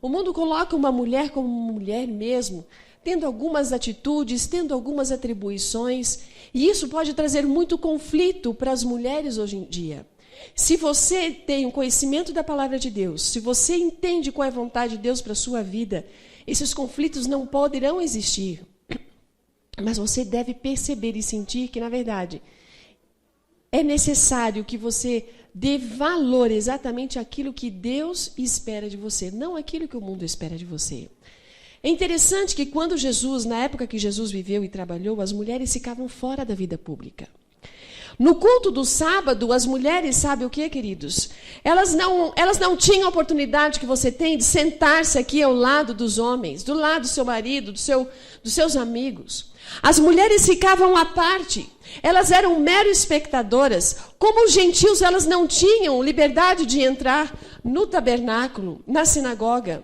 O mundo coloca uma mulher como mulher mesmo, tendo algumas atitudes, tendo algumas atribuições, e isso pode trazer muito conflito para as mulheres hoje em dia. Se você tem um conhecimento da palavra de Deus, se você entende qual é a vontade de Deus para a sua vida, esses conflitos não poderão existir. Mas você deve perceber e sentir que, na verdade, é necessário que você dê valor exatamente àquilo que Deus espera de você, não aquilo que o mundo espera de você. É interessante que quando Jesus, na época que Jesus viveu e trabalhou, as mulheres ficavam fora da vida pública. No culto do sábado, as mulheres, sabe o que, queridos? Elas não tinham a oportunidade que você tem de sentar-se aqui ao lado dos homens, do lado do seu marido, dos seus amigos. As mulheres ficavam à parte, elas eram mero espectadoras. Como os gentios, elas não tinham liberdade de entrar no tabernáculo, na sinagoga.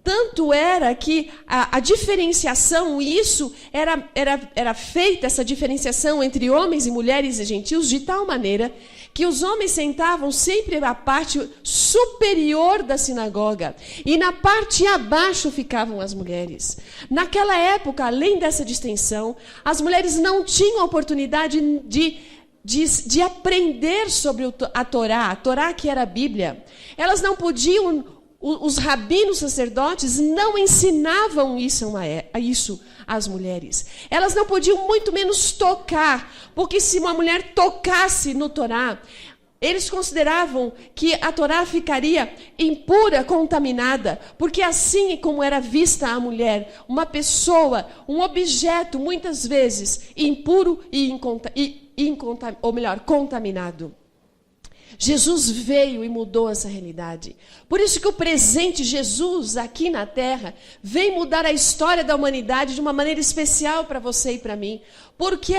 Tanto era que a diferenciação, isso era feita, essa diferenciação entre homens e mulheres e gentios, de tal maneira que os homens sentavam sempre na parte superior da sinagoga e na parte abaixo ficavam as mulheres. Naquela época, além dessa distinção, as mulheres não tinham a oportunidade de aprender sobre a Torá que era a Bíblia. Elas não podiam, os rabinos sacerdotes não ensinavam isso às mulheres. Elas não podiam muito menos tocar, porque se uma mulher tocasse no Torá, eles consideravam que a Torá ficaria impura, contaminada, porque assim como era vista a mulher, uma pessoa, um objeto, muitas vezes impuro contaminado. Jesus veio e mudou essa realidade. Por isso que o presente Jesus aqui na Terra vem mudar a história da humanidade de uma maneira especial para você e para mim. Porque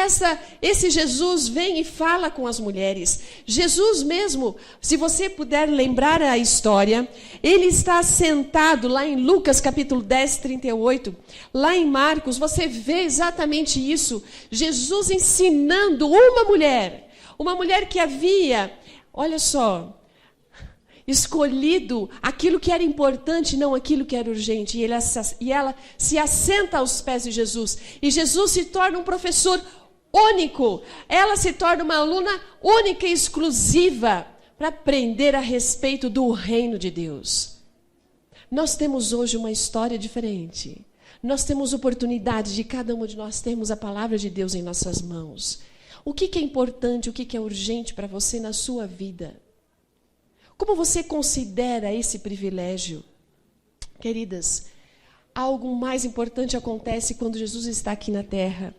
esse Jesus vem e fala com as mulheres. Jesus mesmo, se você puder lembrar a história, ele está sentado lá em Lucas capítulo 10, 38. Lá em Marcos, você vê exatamente isso. Jesus ensinando uma mulher que havia... Olha só, escolhido aquilo que era importante, não aquilo que era urgente. E ela se assenta aos pés de Jesus. E Jesus se torna um professor único. Ela se torna uma aluna única e exclusiva para aprender a respeito do reino de Deus. Nós temos hoje uma história diferente. Nós temos oportunidade de cada um de nós termos a palavra de Deus em nossas mãos. O que é importante, o que é urgente para você na sua vida? Como você considera esse privilégio? Queridas, algo mais importante acontece quando Jesus está aqui na terra.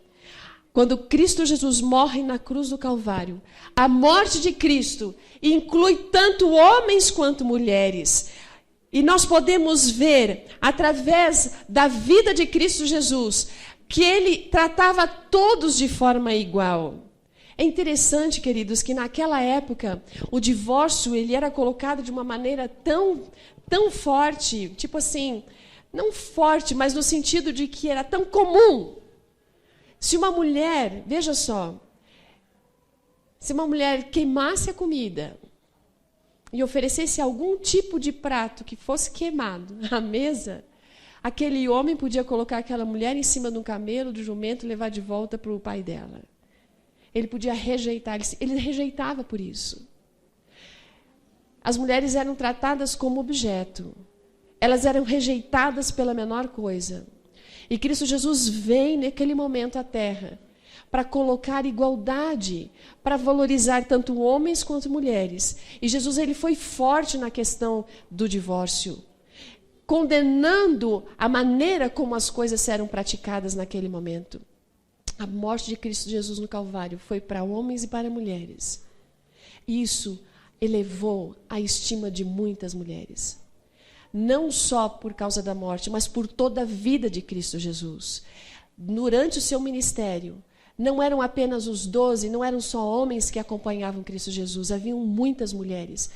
Quando Cristo Jesus morre na cruz do Calvário, a morte de Cristo inclui tanto homens quanto mulheres. E nós podemos ver, através da vida de Cristo Jesus, que ele tratava todos de forma igual. É interessante, queridos, que naquela época o divórcio ele era colocado de uma maneira tão forte, tipo assim, não forte, mas no sentido de que era tão comum. Se uma mulher, veja só, se uma mulher queimasse a comida, e oferecesse algum tipo de prato que fosse queimado à mesa, aquele homem podia colocar aquela mulher em cima de um camelo, de jumento, e levar de volta para o pai dela. Ele podia rejeitar, ele rejeitava por isso. As mulheres eram tratadas como objeto. Elas eram rejeitadas pela menor coisa. E Cristo Jesus vem naquele momento à Terra para colocar igualdade, para valorizar tanto homens quanto mulheres. E Jesus ele foi forte na questão do divórcio, condenando a maneira como as coisas eram praticadas naquele momento. A morte de Cristo Jesus no Calvário foi para homens e para mulheres. Isso elevou a estima de muitas mulheres. Não só por causa da morte, mas por toda a vida de Cristo Jesus. Durante o seu ministério, não eram apenas os 12, não eram só homens que acompanhavam Cristo Jesus, haviam muitas mulheres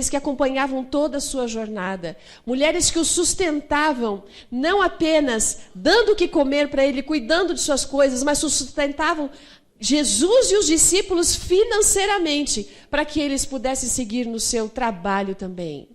que acompanhavam toda a sua jornada, mulheres que o sustentavam, não apenas dando o que comer para ele, cuidando de suas coisas, mas sustentavam Jesus e os discípulos financeiramente, para que eles pudessem seguir no seu trabalho também.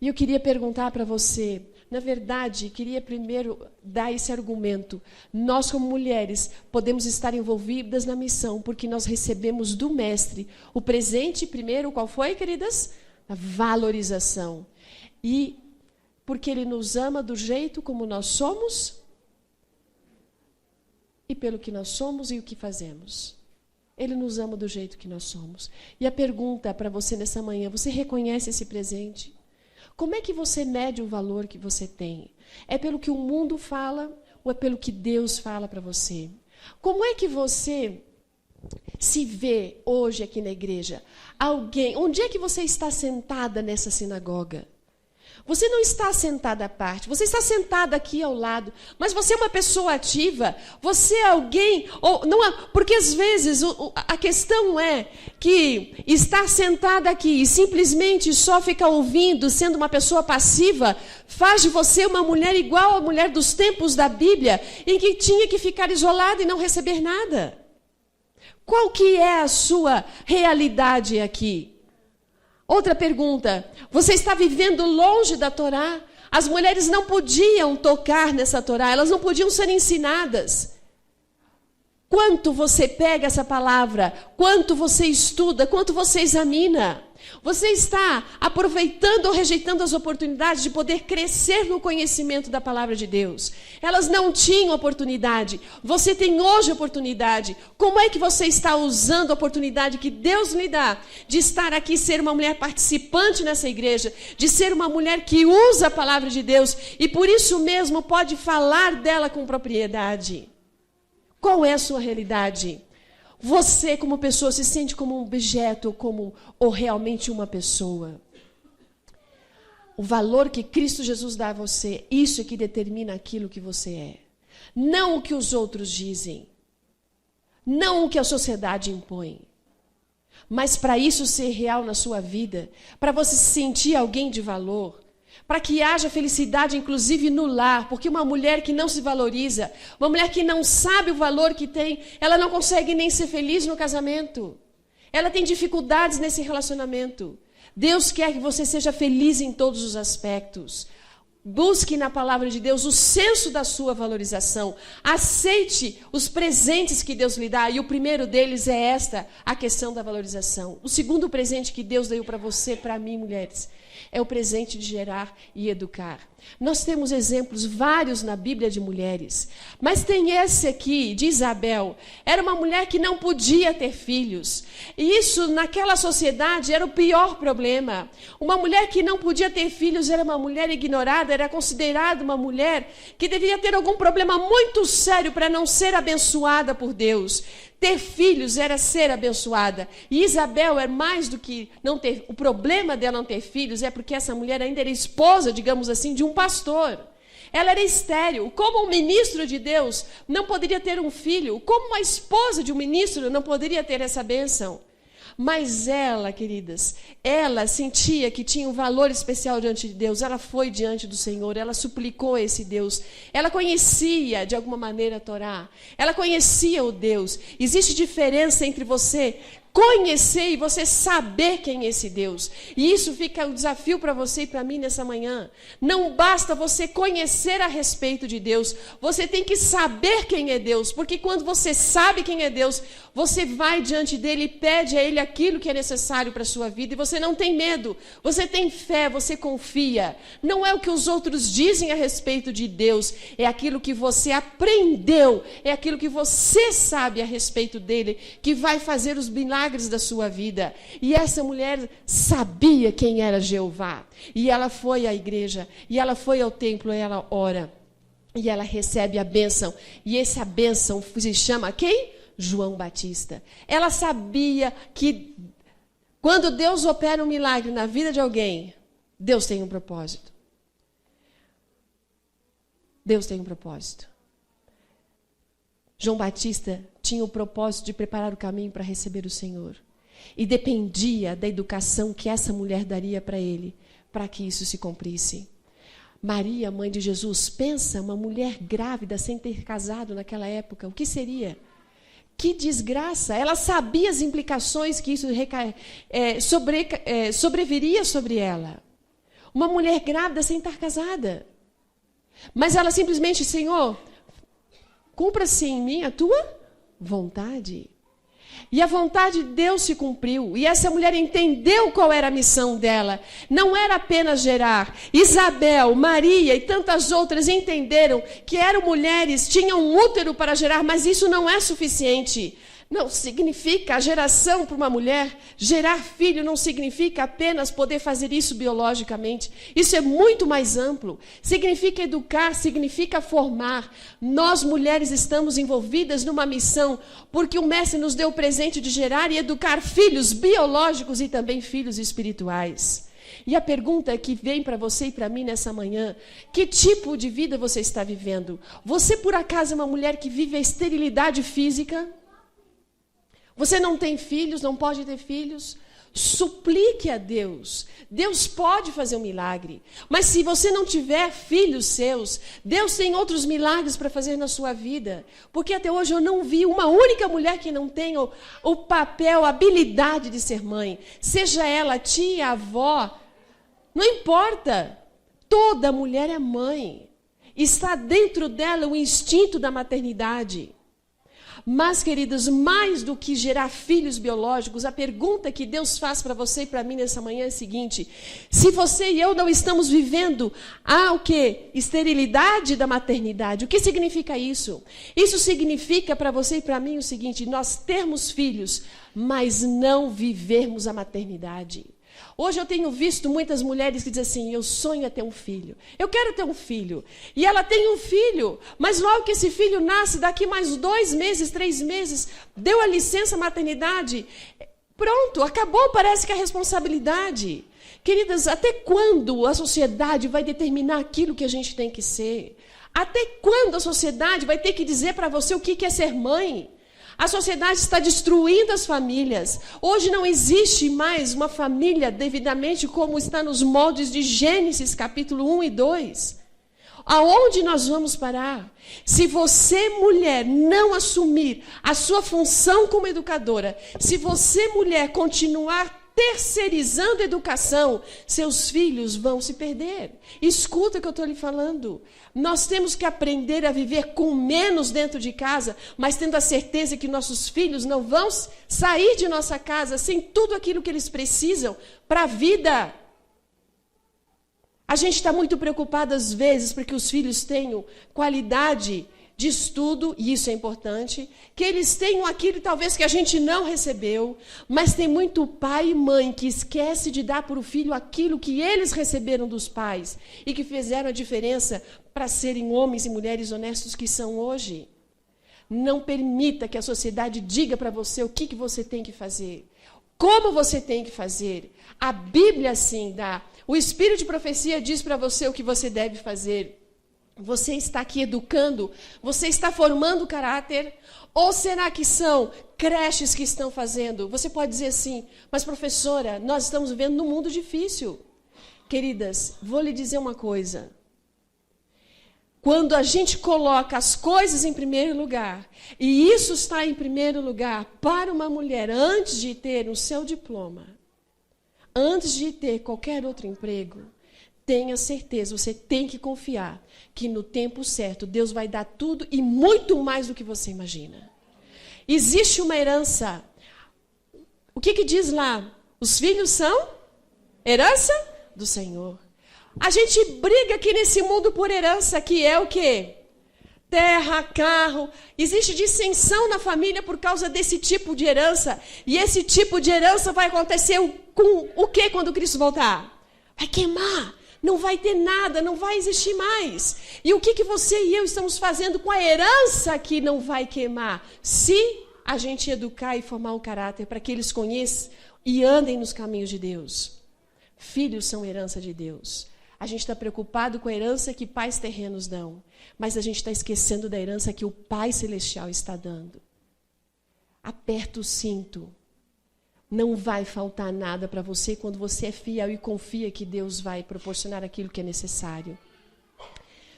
E eu queria perguntar para você, na verdade, queria primeiro dar esse argumento. Nós, como mulheres, podemos estar envolvidas na missão, porque nós recebemos do Mestre o presente primeiro, qual foi, queridas? A valorização. E porque Ele nos ama do jeito como nós somos, e pelo que nós somos e o que fazemos. Ele nos ama do jeito que nós somos. E a pergunta para você nessa manhã, você reconhece esse presente? Como é que você mede o valor que você tem? É pelo que o mundo fala ou é pelo que Deus fala para você? Como é que você se vê hoje aqui na igreja? Onde é que você está sentada nessa sinagoga? Você não está sentada à parte, você está sentada aqui ao lado, mas você é uma pessoa ativa, você é alguém, ou não é, porque às vezes a questão é que estar sentada aqui e simplesmente só ficar ouvindo, sendo uma pessoa passiva, faz de você uma mulher igual à mulher dos tempos da Bíblia, em que tinha que ficar isolada e não receber nada. Qual que é a sua realidade aqui? Outra pergunta, você está vivendo longe da Torá? As mulheres não podiam tocar nessa Torá, elas não podiam ser ensinadas. Quanto você pega essa palavra, quanto você estuda, quanto você examina? Você está aproveitando ou rejeitando as oportunidades de poder crescer no conhecimento da palavra de Deus? Elas não tinham oportunidade. Você tem hoje oportunidade. Como é que você está usando a oportunidade que Deus lhe dá de estar aqui, ser uma mulher participante nessa igreja, de ser uma mulher que usa a palavra de Deus e por isso mesmo pode falar dela com propriedade? Qual é a sua realidade? Você, como pessoa, se sente como um objeto ou realmente uma pessoa? O valor que Cristo Jesus dá a você, isso é que determina aquilo que você é. Não o que os outros dizem. Não o que a sociedade impõe. Mas para isso ser real na sua vida, para você se sentir alguém de valor, para que haja felicidade, inclusive no lar, porque uma mulher que não se valoriza, uma mulher que não sabe o valor que tem, ela não consegue nem ser feliz no casamento. Ela tem dificuldades nesse relacionamento. Deus quer que você seja feliz em todos os aspectos. Busque na palavra de Deus o senso da sua valorização. Aceite os presentes que Deus lhe dá. E o primeiro deles é a questão da valorização. O segundo presente que Deus deu para você, para mim, mulheres, é o presente de gerar e educar. Nós temos exemplos vários na Bíblia de mulheres, mas tem esse aqui, de Isabel. Era uma mulher que não podia ter filhos. E isso, naquela sociedade, era o pior problema. Uma mulher que não podia ter filhos era uma mulher ignorada, era considerada uma mulher que deveria ter algum problema muito sério para não ser abençoada por Deus. Ter filhos era ser abençoada. E Isabel é mais do que não ter... O problema dela não ter filhos é porque essa mulher ainda era esposa, digamos assim, de um pastor. Ela era estéril. Como um ministro de Deus não poderia ter um filho, como uma esposa de um ministro não poderia ter essa bênção. Mas ela, queridas, ela sentia que tinha um valor especial diante de Deus. Ela foi diante do Senhor, ela suplicou a esse Deus. Ela conhecia, de alguma maneira, a Torá. Ela conhecia o Deus. Existe diferença entre você conhecer e você saber quem é esse Deus. E isso fica um desafio para você e para mim nessa manhã. Não basta você conhecer a respeito de Deus, você tem que saber quem é Deus, porque quando você sabe quem é Deus, você vai diante dele e pede a ele aquilo que é necessário para a sua vida, e você não tem medo, você tem fé, você confia. Não é o que os outros dizem a respeito de Deus, é aquilo que você aprendeu, é aquilo que você sabe a respeito dele, que vai fazer os milagres da sua vida. E essa mulher sabia quem era Jeová. E ela foi à igreja, e ela foi ao templo, e ela ora. E ela recebe a bênção. E essa bênção se chama quem? João Batista. Ela sabia que quando Deus opera um milagre na vida de alguém, Deus tem um propósito. Deus tem um propósito. João Batista tinha o propósito de preparar o caminho para receber o Senhor. E dependia da educação que essa mulher daria para ele, para que isso se cumprisse. Maria, mãe de Jesus, pensa, uma mulher grávida sem ter casado naquela época, o que seria? Que desgraça! Ela sabia as implicações que isso sobreviria sobre ela. Uma mulher grávida sem estar casada. Mas ela simplesmente, Senhor, cumpra-se em mim a tua vontade. E a vontade de Deus se cumpriu. E essa mulher entendeu qual era a missão dela. Não era apenas gerar. Isabel, Maria e tantas outras entenderam que eram mulheres, tinham um útero para gerar, mas isso não é suficiente. Não significa a geração para uma mulher, gerar filho não significa apenas poder fazer isso biologicamente. Isso é muito mais amplo. Significa educar, significa formar. Nós, mulheres, estamos envolvidas numa missão, porque o Mestre nos deu o presente de gerar e educar filhos biológicos e também filhos espirituais. E a pergunta que vem para você e para mim nessa manhã, que tipo de vida você está vivendo? Você, por acaso, é uma mulher que vive a esterilidade física? Você não tem filhos, não pode ter filhos? Suplique a Deus. Deus pode fazer um milagre. Mas se você não tiver filhos seus, Deus tem outros milagres para fazer na sua vida. Porque até hoje eu não vi uma única mulher que não tenha o papel, a habilidade de ser mãe. Seja ela tia, avó, não importa. Toda mulher é mãe. Está dentro dela o instinto da maternidade. Mas, queridos, mais do que gerar filhos biológicos, a pergunta que Deus faz para você e para mim nessa manhã é a seguinte: se você e eu não estamos vivendo o quê? Esterilidade da maternidade. O que significa isso? Isso significa para você e para mim o seguinte: nós termos filhos, mas não vivermos a maternidade. Hoje eu tenho visto muitas mulheres que dizem assim: eu sonho em ter um filho, eu quero ter um filho. E ela tem um filho, mas logo que esse filho nasce, daqui mais 2 meses, 3 meses, deu a licença maternidade, pronto, acabou, parece que a responsabilidade. Queridas, até quando a sociedade vai determinar aquilo que a gente tem que ser? Até quando a sociedade vai ter que dizer para você o que é ser mãe? A sociedade está destruindo as famílias. Hoje não existe mais uma família devidamente como está nos moldes de Gênesis, capítulo 1 e 2. Aonde nós vamos parar? Se você, mulher, não assumir a sua função como educadora, se você, mulher, continuar terceirizando a educação, seus filhos vão se perder. Escuta o que eu estou lhe falando. Nós temos que aprender a viver com menos dentro de casa, mas tendo a certeza que nossos filhos não vão sair de nossa casa sem tudo aquilo que eles precisam para a vida. A gente está muito preocupado às vezes porque os filhos tenham qualidade de estudo, e isso é importante, que eles tenham aquilo talvez que a gente não recebeu, mas tem muito pai e mãe que esquece de dar para o filho aquilo que eles receberam dos pais e que fizeram a diferença para serem homens e mulheres honestos que são hoje. Não permita que a sociedade diga para você o que você tem que fazer, como você tem que fazer. A Bíblia sim dá. O Espírito de profecia diz para você o que você deve fazer. Você está aqui educando? Você está formando caráter? Ou será que são creches que estão fazendo? Você pode dizer assim: mas professora, nós estamos vivendo num mundo difícil. Queridas, vou lhe dizer uma coisa. Quando a gente coloca as coisas em primeiro lugar, e isso está em primeiro lugar para uma mulher antes de ter o seu diploma, antes de ter qualquer outro emprego, tenha certeza, você tem que confiar que no tempo certo Deus vai dar tudo e muito mais do que você imagina. Existe uma herança. O que diz lá? Os filhos são herança do Senhor. A gente briga aqui nesse mundo por herança, que é o quê? Terra, carro. Existe dissensão na família por causa desse tipo de herança. E esse tipo de herança vai acontecer com o quê quando Cristo voltar? Vai queimar. Não vai ter nada, não vai existir mais. E o que você e eu estamos fazendo com a herança que não vai queimar? Se a gente educar e formar um caráter para que eles conheçam e andem nos caminhos de Deus. Filhos são herança de Deus. A gente está preocupado com a herança que pais terrenos dão, mas a gente está esquecendo da herança que o Pai Celestial está dando. Aperta o cinto. Não vai faltar nada para você quando você é fiel e confia que Deus vai proporcionar aquilo que é necessário.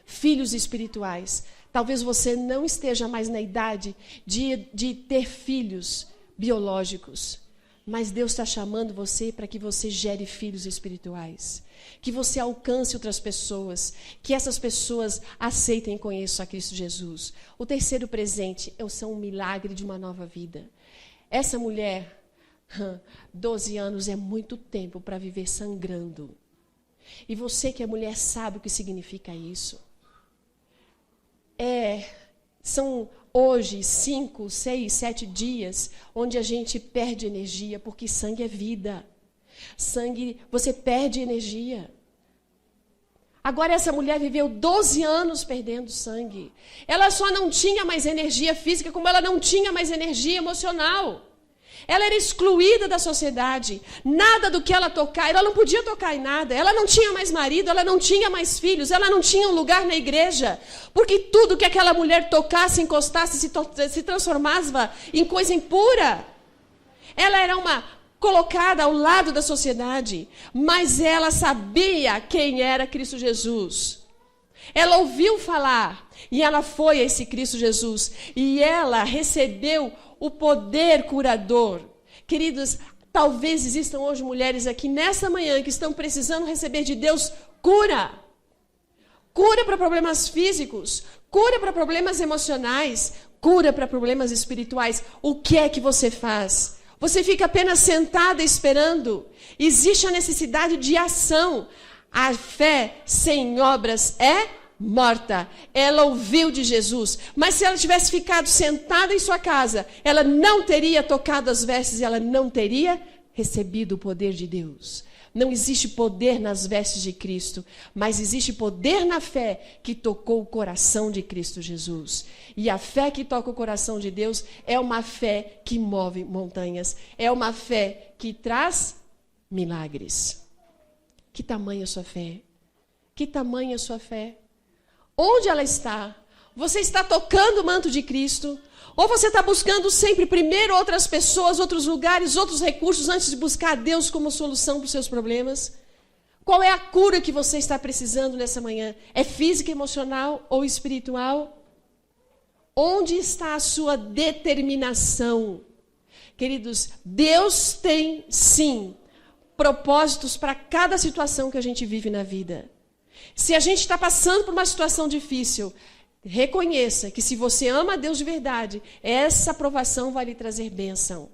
Filhos espirituais. Talvez você não esteja mais na idade de ter filhos biológicos, mas Deus está chamando você para que você gere filhos espirituais. Que você alcance outras pessoas, que essas pessoas aceitem e conheçam a Cristo Jesus. O terceiro presente é um milagre de uma nova vida. Essa mulher, 12 anos é muito tempo para viver sangrando. E você que é mulher sabe o que significa isso. São hoje 5, 6, 7 dias onde a gente perde energia, porque sangue é vida. Sangue, você perde energia. Agora essa mulher viveu 12 anos perdendo sangue. Ela só não tinha mais energia física, como ela não tinha mais energia emocional. Ela era excluída da sociedade. Nada do que ela tocar, ela não podia tocar em nada. Ela não tinha mais marido, ela não tinha mais filhos, ela não tinha um lugar na igreja. Porque tudo que aquela mulher tocasse, encostasse, se transformava em coisa impura. Ela era colocada ao lado da sociedade, mas ela sabia quem era Cristo Jesus. Ela ouviu falar e ela foi a esse Cristo Jesus. E ela recebeu o poder curador. Queridos, talvez existam hoje mulheres aqui nessa manhã que estão precisando receber de Deus cura. Cura para problemas físicos, cura para problemas emocionais, cura para problemas espirituais. O que é que você faz? Você fica apenas sentada esperando? Existe a necessidade de ação. A fé sem obras é morta. Ela ouviu de Jesus, mas se ela tivesse ficado sentada em sua casa, ela não teria tocado as vestes e ela não teria recebido o poder de Deus. Não existe poder nas vestes de Cristo, mas existe poder na fé que tocou o coração de Cristo Jesus. E a fé que toca o coração de Deus é uma fé que move montanhas, é uma fé que traz milagres. Que tamanha a sua fé? Que tamanha a sua fé? Onde ela está? Você está tocando o manto de Cristo? Ou você está buscando sempre primeiro outras pessoas, outros lugares, outros recursos, antes de buscar a Deus como solução para os seus problemas? Qual é a cura que você está precisando nessa manhã? É física, emocional ou espiritual? Onde está a sua determinação? Queridos, Deus tem, sim, propósitos para cada situação que a gente vive na vida. Se a gente está passando por uma situação difícil, reconheça que se você ama a Deus de verdade, essa provação vai lhe trazer bênção.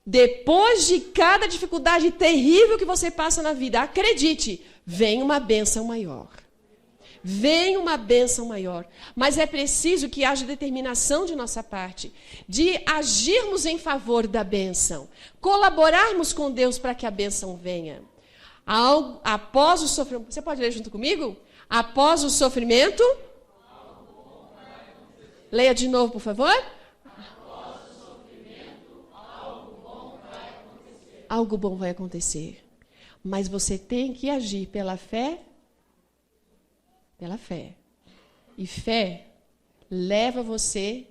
Depois de cada dificuldade terrível que você passa na vida, acredite, vem uma bênção maior. Vem uma bênção maior. Mas é preciso que haja determinação de nossa parte, de agirmos em favor da bênção, colaborarmos com Deus para que a bênção venha. Após o sofrimento, você pode ler junto comigo? Após o sofrimento, leia de novo, por favor. Após o sofrimento, algo bom vai acontecer. Algo bom vai acontecer. Mas você tem que agir pela fé. Pela fé. E fé leva você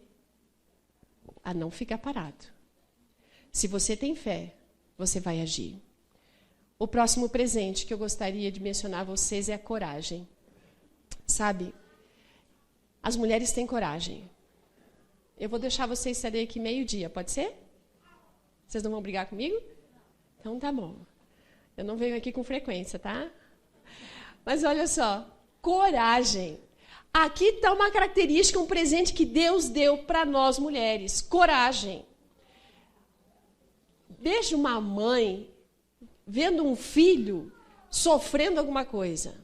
a não ficar parado. Se você tem fé, você vai agir. O próximo presente que eu gostaria de mencionar a vocês é a coragem. Sabe, As mulheres têm coragem. Eu vou deixar vocês saírem aqui meio-dia, pode ser? Vocês não vão brigar comigo? Então tá bom. Eu não venho aqui com frequência, tá? Mas olha só, coragem. Aqui está uma característica, um presente que Deus deu para nós mulheres. Coragem. Veja uma mãe vendo um filho sofrendo alguma coisa.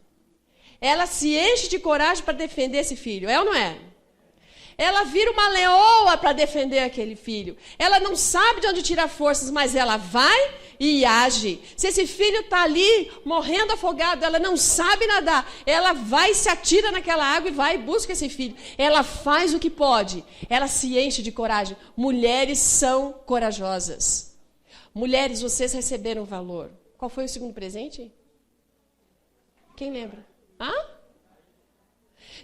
Ela se enche de coragem para defender esse filho, é ou não é? Ela vira uma leoa para defender aquele filho. Ela não sabe de onde tirar forças, mas ela vai e age. Se esse filho está ali morrendo afogado, ela não sabe nadar, ela vai, se atira naquela água e vai e busca esse filho. Ela faz o que pode. Ela se enche de coragem. Mulheres são corajosas. Mulheres, vocês receberam valor. Qual foi o segundo presente? Quem lembra? Hã?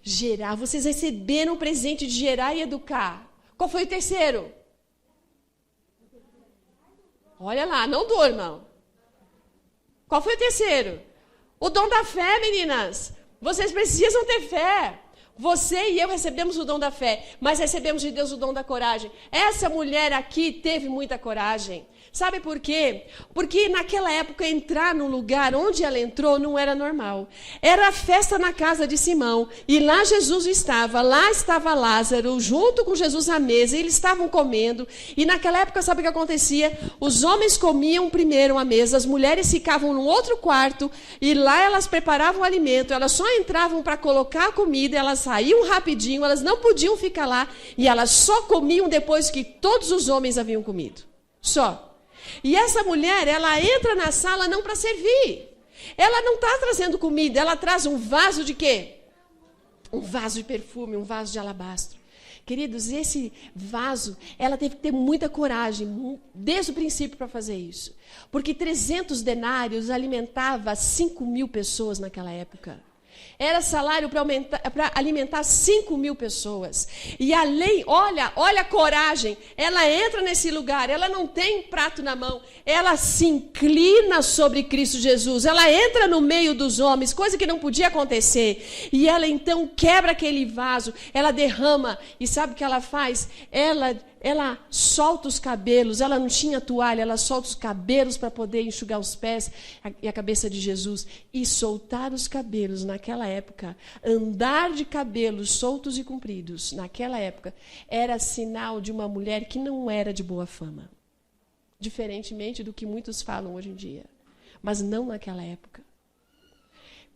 Gerar. Vocês receberam o presente de gerar e educar. Qual foi o terceiro? Olha lá, não durmam. Qual foi o terceiro? O dom da fé, meninas. Vocês precisam ter fé. Você e eu recebemos o dom da fé, mas recebemos de Deus o dom da coragem. Essa mulher aqui teve muita coragem. Sabe por quê? Porque naquela época entrar num lugar onde ela entrou não era normal. Era a festa na casa de Simão. E lá Jesus estava. Lá estava Lázaro junto com Jesus à mesa. E eles estavam comendo. E naquela época, sabe o que acontecia? Os homens comiam primeiro à mesa. As mulheres ficavam num outro quarto. E lá elas preparavam o alimento. Elas só entravam para colocar a comida. Elas saíam rapidinho. Elas não podiam ficar lá. E elas só comiam depois que todos os homens haviam comido. Só. E essa mulher, ela entra na sala não para servir. Ela não está trazendo comida, ela traz um vaso de quê? Um vaso de perfume, um vaso de alabastro. Queridos, esse vaso, ela teve que ter muita coragem, desde o princípio, para fazer isso. Porque 300 denários alimentava 5.000 pessoas naquela época. Era salário para alimentar 5.000 pessoas. E além, olha a coragem. Ela entra nesse lugar, ela não tem prato na mão. Ela se inclina sobre Cristo Jesus. Ela entra no meio dos homens, coisa que não podia acontecer. E ela então quebra aquele vaso, ela derrama. E sabe o que ela faz? Ela solta os cabelos, ela não tinha toalha, ela solta os cabelos para poder enxugar os pés e a cabeça de Jesus. E soltar os cabelos naquela época, andar de cabelos soltos e compridos, naquela época, era sinal de uma mulher que não era de boa fama. Diferentemente do que muitos falam hoje em dia. Mas não naquela época.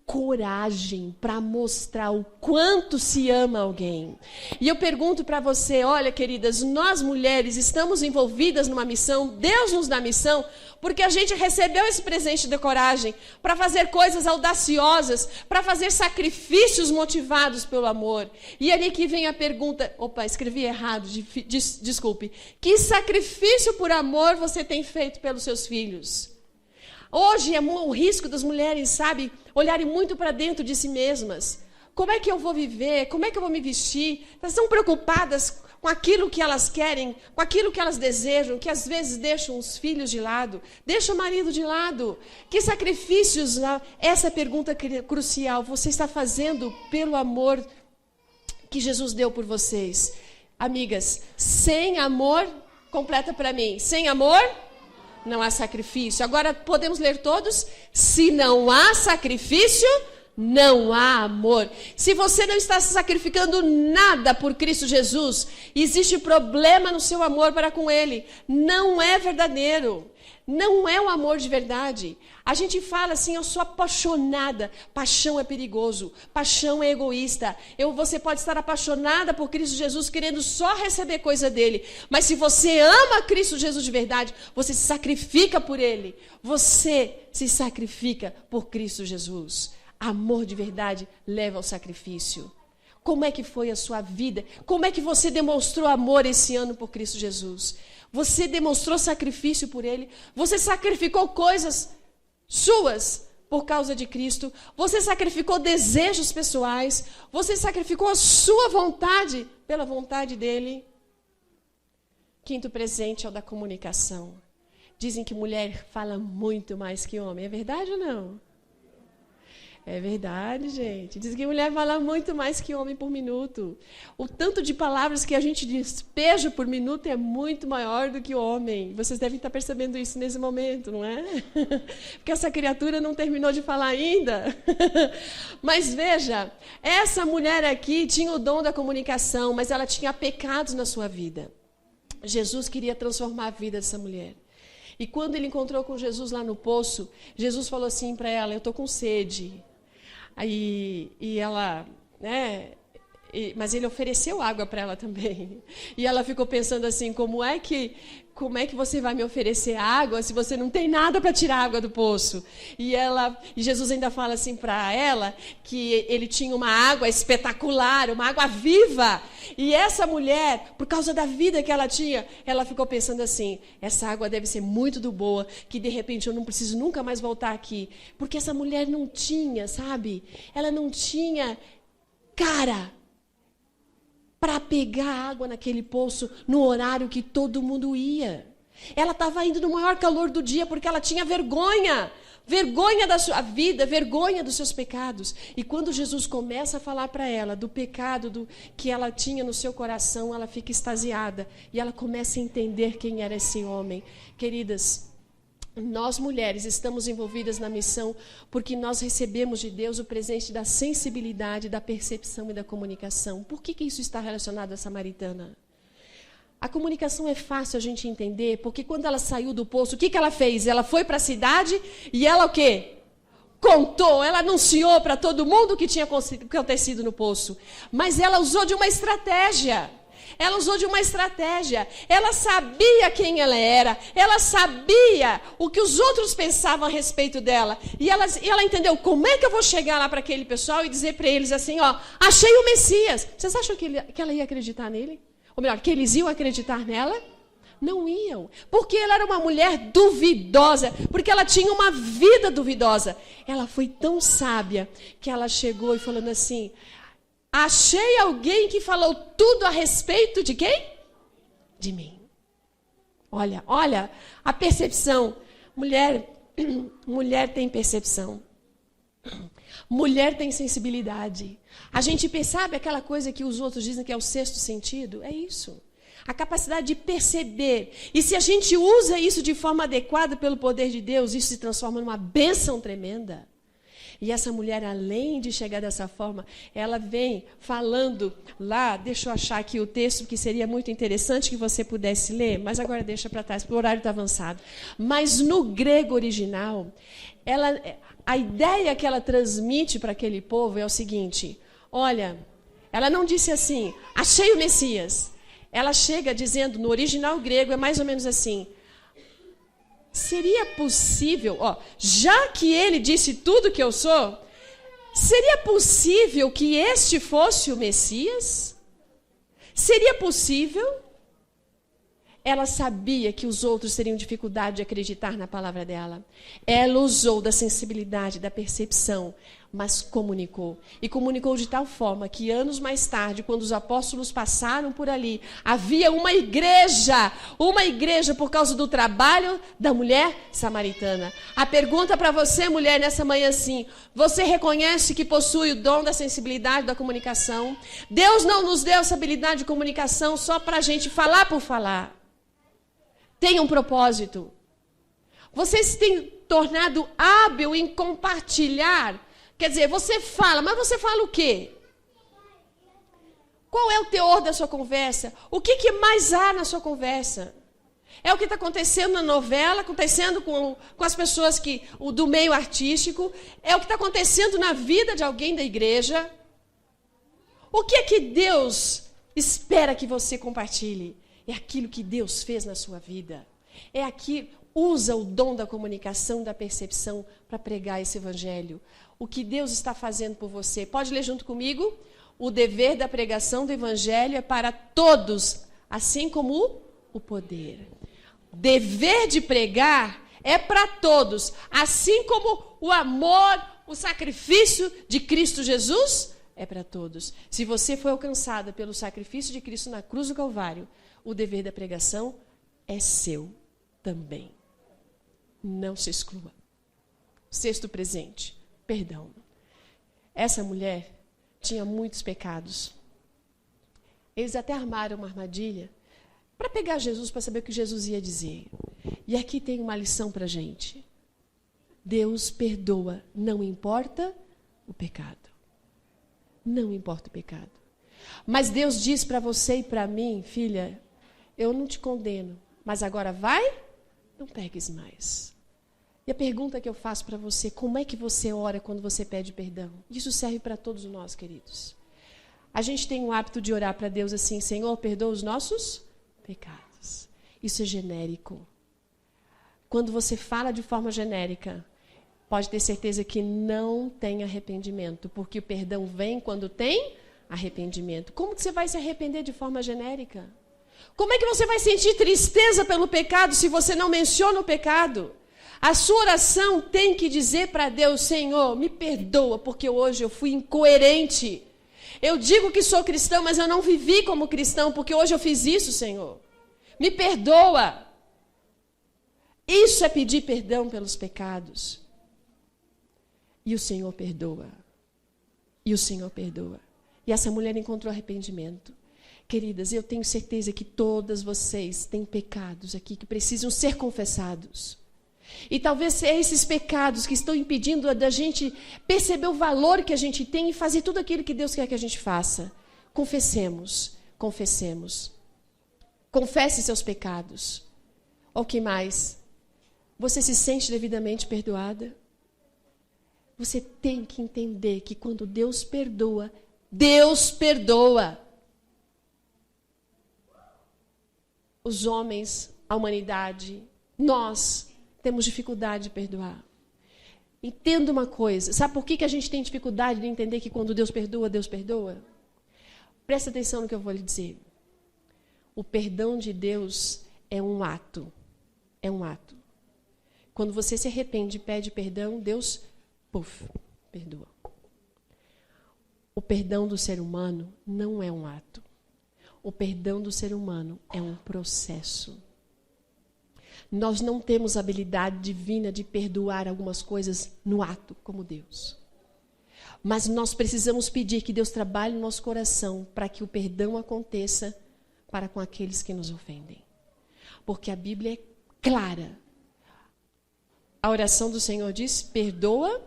Coragem para mostrar o quanto se ama alguém. E eu pergunto para você, olha, queridas, nós mulheres estamos envolvidas numa missão, Deus nos dá missão, porque a gente recebeu esse presente de coragem para fazer coisas audaciosas, para fazer sacrifícios motivados pelo amor. E ali que vem a pergunta, opa, escrevi errado, desculpe. Que sacrifício por amor você tem feito pelos seus filhos? Hoje é o risco das mulheres, sabe, olharem muito para dentro de si mesmas. Como é que eu vou viver? Como é que eu vou me vestir? Elas estão preocupadas com aquilo que elas querem, com aquilo que elas desejam, que às vezes deixam os filhos de lado, deixam o marido de lado. Que sacrifícios, essa pergunta crucial, você está fazendo pelo amor que Jesus deu por vocês? Amigas, sem amor, completa para mim, sem amor não há sacrifício. Agora podemos ler todos? Se não há sacrifício, não há amor. Se você não está se sacrificando nada por Cristo Jesus, existe problema no seu amor para com Ele. Não é verdadeiro. Não é um amor de verdade. A gente fala assim, eu sou apaixonada. Paixão é perigoso. Paixão é egoísta. Você pode estar apaixonada por Cristo Jesus, querendo só receber coisa dele. Mas se você ama Cristo Jesus de verdade, você se sacrifica por ele. Você se sacrifica por Cristo Jesus. Amor de verdade leva ao sacrifício. Como é que foi a sua vida? Como é que você demonstrou amor esse ano por Cristo Jesus? Você demonstrou sacrifício por Ele? Você sacrificou coisas suas por causa de Cristo? Você sacrificou desejos pessoais? Você sacrificou a sua vontade pela vontade dEle? Quinto presente é o da comunicação. Dizem que mulher fala muito mais que homem. É verdade ou não? É verdade, gente. Diz que mulher fala muito mais que homem por minuto. O tanto de palavras que a gente despeja por minuto é muito maior do que o homem. Vocês devem estar percebendo isso nesse momento, não é? Porque essa criatura não terminou de falar ainda. Mas veja, essa mulher aqui tinha o dom da comunicação, mas ela tinha pecados na sua vida. Jesus queria transformar a vida dessa mulher. E quando ele encontrou com Jesus lá no poço, Jesus falou assim para ela: eu estou com sede. E ela, né? Mas ele ofereceu água para ela também. E ela ficou pensando assim: como é que você vai me oferecer água se você não tem nada para tirar água do poço? E Jesus ainda fala assim para ela que ele tinha uma água espetacular, uma água viva. E essa mulher, por causa da vida que ela tinha, ela ficou pensando assim: essa água deve ser muito do boa, que de repente eu não preciso nunca mais voltar aqui. Porque essa mulher não tinha, sabe? Ela não tinha cara para pegar água naquele poço no horário que todo mundo ia. Ela estava indo no maior calor do dia porque ela tinha vergonha. Vergonha da sua vida, vergonha dos seus pecados. E quando Jesus começa a falar para ela do pecado que ela tinha no seu coração, ela fica extasiada. E ela começa a entender quem era esse homem. Queridas, nós mulheres estamos envolvidas na missão porque nós recebemos de Deus o presente da sensibilidade, da percepção e da comunicação. Por que isso está relacionado à samaritana? A comunicação é fácil a gente entender, porque quando ela saiu do poço, o que ela fez? Ela foi para a cidade e ela o quê? Contou, ela anunciou para todo mundo o que tinha acontecido no poço. Mas ela usou de uma estratégia. Ela sabia quem ela era, ela sabia o que os outros pensavam a respeito dela. E ela entendeu: como é que eu vou chegar lá para aquele pessoal e dizer para eles assim, ó, achei o Messias. Vocês acham que ela ia acreditar nele? Ou melhor, que eles iam acreditar nela? Não iam, porque ela era uma mulher duvidosa, porque ela tinha uma vida duvidosa. Ela foi tão sábia que ela chegou e falando assim: achei alguém que falou tudo a respeito de quem? De mim. Olha, a percepção. Mulher tem percepção. Mulher tem sensibilidade. A gente percebe aquela coisa que os outros dizem que é o sexto sentido? É isso. A capacidade de perceber. E se a gente usa isso de forma adequada pelo poder de Deus, isso se transforma numa bênção tremenda. E essa mulher, além de chegar dessa forma, ela vem falando lá, deixa eu achar aqui o texto, que seria muito interessante que você pudesse ler, mas agora deixa para trás, porque o horário está avançado. Mas no grego original, a ideia que ela transmite para aquele povo é o seguinte: olha, ela não disse assim, achei o Messias. Ela chega dizendo, no original grego, é mais ou menos assim: seria possível, já que ele disse tudo que eu sou, seria possível que este fosse o Messias? Seria possível? Ela sabia que os outros teriam dificuldade de acreditar na palavra dela. Ela usou da sensibilidade, da percepção, mas comunicou. E comunicou de tal forma que anos mais tarde, quando os apóstolos passaram por ali, havia uma igreja por causa do trabalho da mulher samaritana. A pergunta para você, mulher, nessa manhã assim: você reconhece que possui o dom da sensibilidade, da comunicação? Deus não nos deu essa habilidade de comunicação só para a gente falar por falar. Tem um propósito. Você se tem tornado hábil em compartilhar. Quer dizer, você fala, mas você fala o quê? Qual é o teor da sua conversa? O que mais há na sua conversa? É o que está acontecendo na novela, acontecendo com as pessoas do meio artístico, é o que está acontecendo na vida de alguém da igreja. O que é que Deus espera que você compartilhe? É aquilo que Deus fez na sua vida. É aqui, usa o dom da comunicação, da percepção para pregar esse evangelho. O que Deus está fazendo por você. Pode ler junto comigo? O dever da pregação do evangelho é para todos, assim como o poder. Dever de pregar é para todos, assim como o amor, o sacrifício de Cristo Jesus é para todos. Se você foi alcançada pelo sacrifício de Cristo na cruz do Calvário, o dever da pregação é seu também. Não se exclua. Sexto presente, perdão. Essa mulher tinha muitos pecados. Eles até armaram uma armadilha para pegar Jesus, para saber o que Jesus ia dizer. E aqui tem uma lição para a gente. Deus perdoa, não importa o pecado. Não importa o pecado. Mas Deus diz para você e para mim, filha, eu não te condeno, mas agora vai, não pegues mais. E a pergunta que eu faço para você, como é que você ora quando você pede perdão? Isso serve para todos nós, queridos. A gente tem o hábito de orar para Deus assim, Senhor, perdoa os nossos pecados. Isso é genérico. Quando você fala de forma genérica, pode ter certeza que não tem arrependimento, porque o perdão vem quando tem arrependimento. Como que você vai se arrepender de forma genérica? Como é que você vai sentir tristeza pelo pecado se você não menciona o pecado? A sua oração tem que dizer para Deus, Senhor, me perdoa, porque hoje eu fui incoerente. Eu digo que sou cristão, mas eu não vivi como cristão, porque hoje eu fiz isso, Senhor. Me perdoa. Isso é pedir perdão pelos pecados. E o Senhor perdoa. E o Senhor perdoa. E essa mulher encontrou arrependimento. Queridas, eu tenho certeza que todas vocês têm pecados aqui que precisam ser confessados. E talvez esses pecados que estão impedindo da gente perceber o valor que a gente tem e fazer tudo aquilo que Deus quer que a gente faça. Confessemos, confessemos. Confesse seus pecados. O que mais? Você se sente devidamente perdoada? Você tem que entender que quando Deus perdoa, Deus perdoa. Os homens, a humanidade, nós temos dificuldade de perdoar. Entenda uma coisa. Sabe por que a gente tem dificuldade de entender que quando Deus perdoa, Deus perdoa? Presta atenção no que eu vou lhe dizer. O perdão de Deus é um ato. É um ato. Quando você se arrepende e pede perdão, Deus, perdoa. O perdão do ser humano não é um ato. O perdão do ser humano é um processo. Nós não temos habilidade divina de perdoar algumas coisas no ato, como Deus. Mas nós precisamos pedir que Deus trabalhe no nosso coração para que o perdão aconteça para com aqueles que nos ofendem. Porque a Bíblia é clara. A oração do Senhor diz, perdoa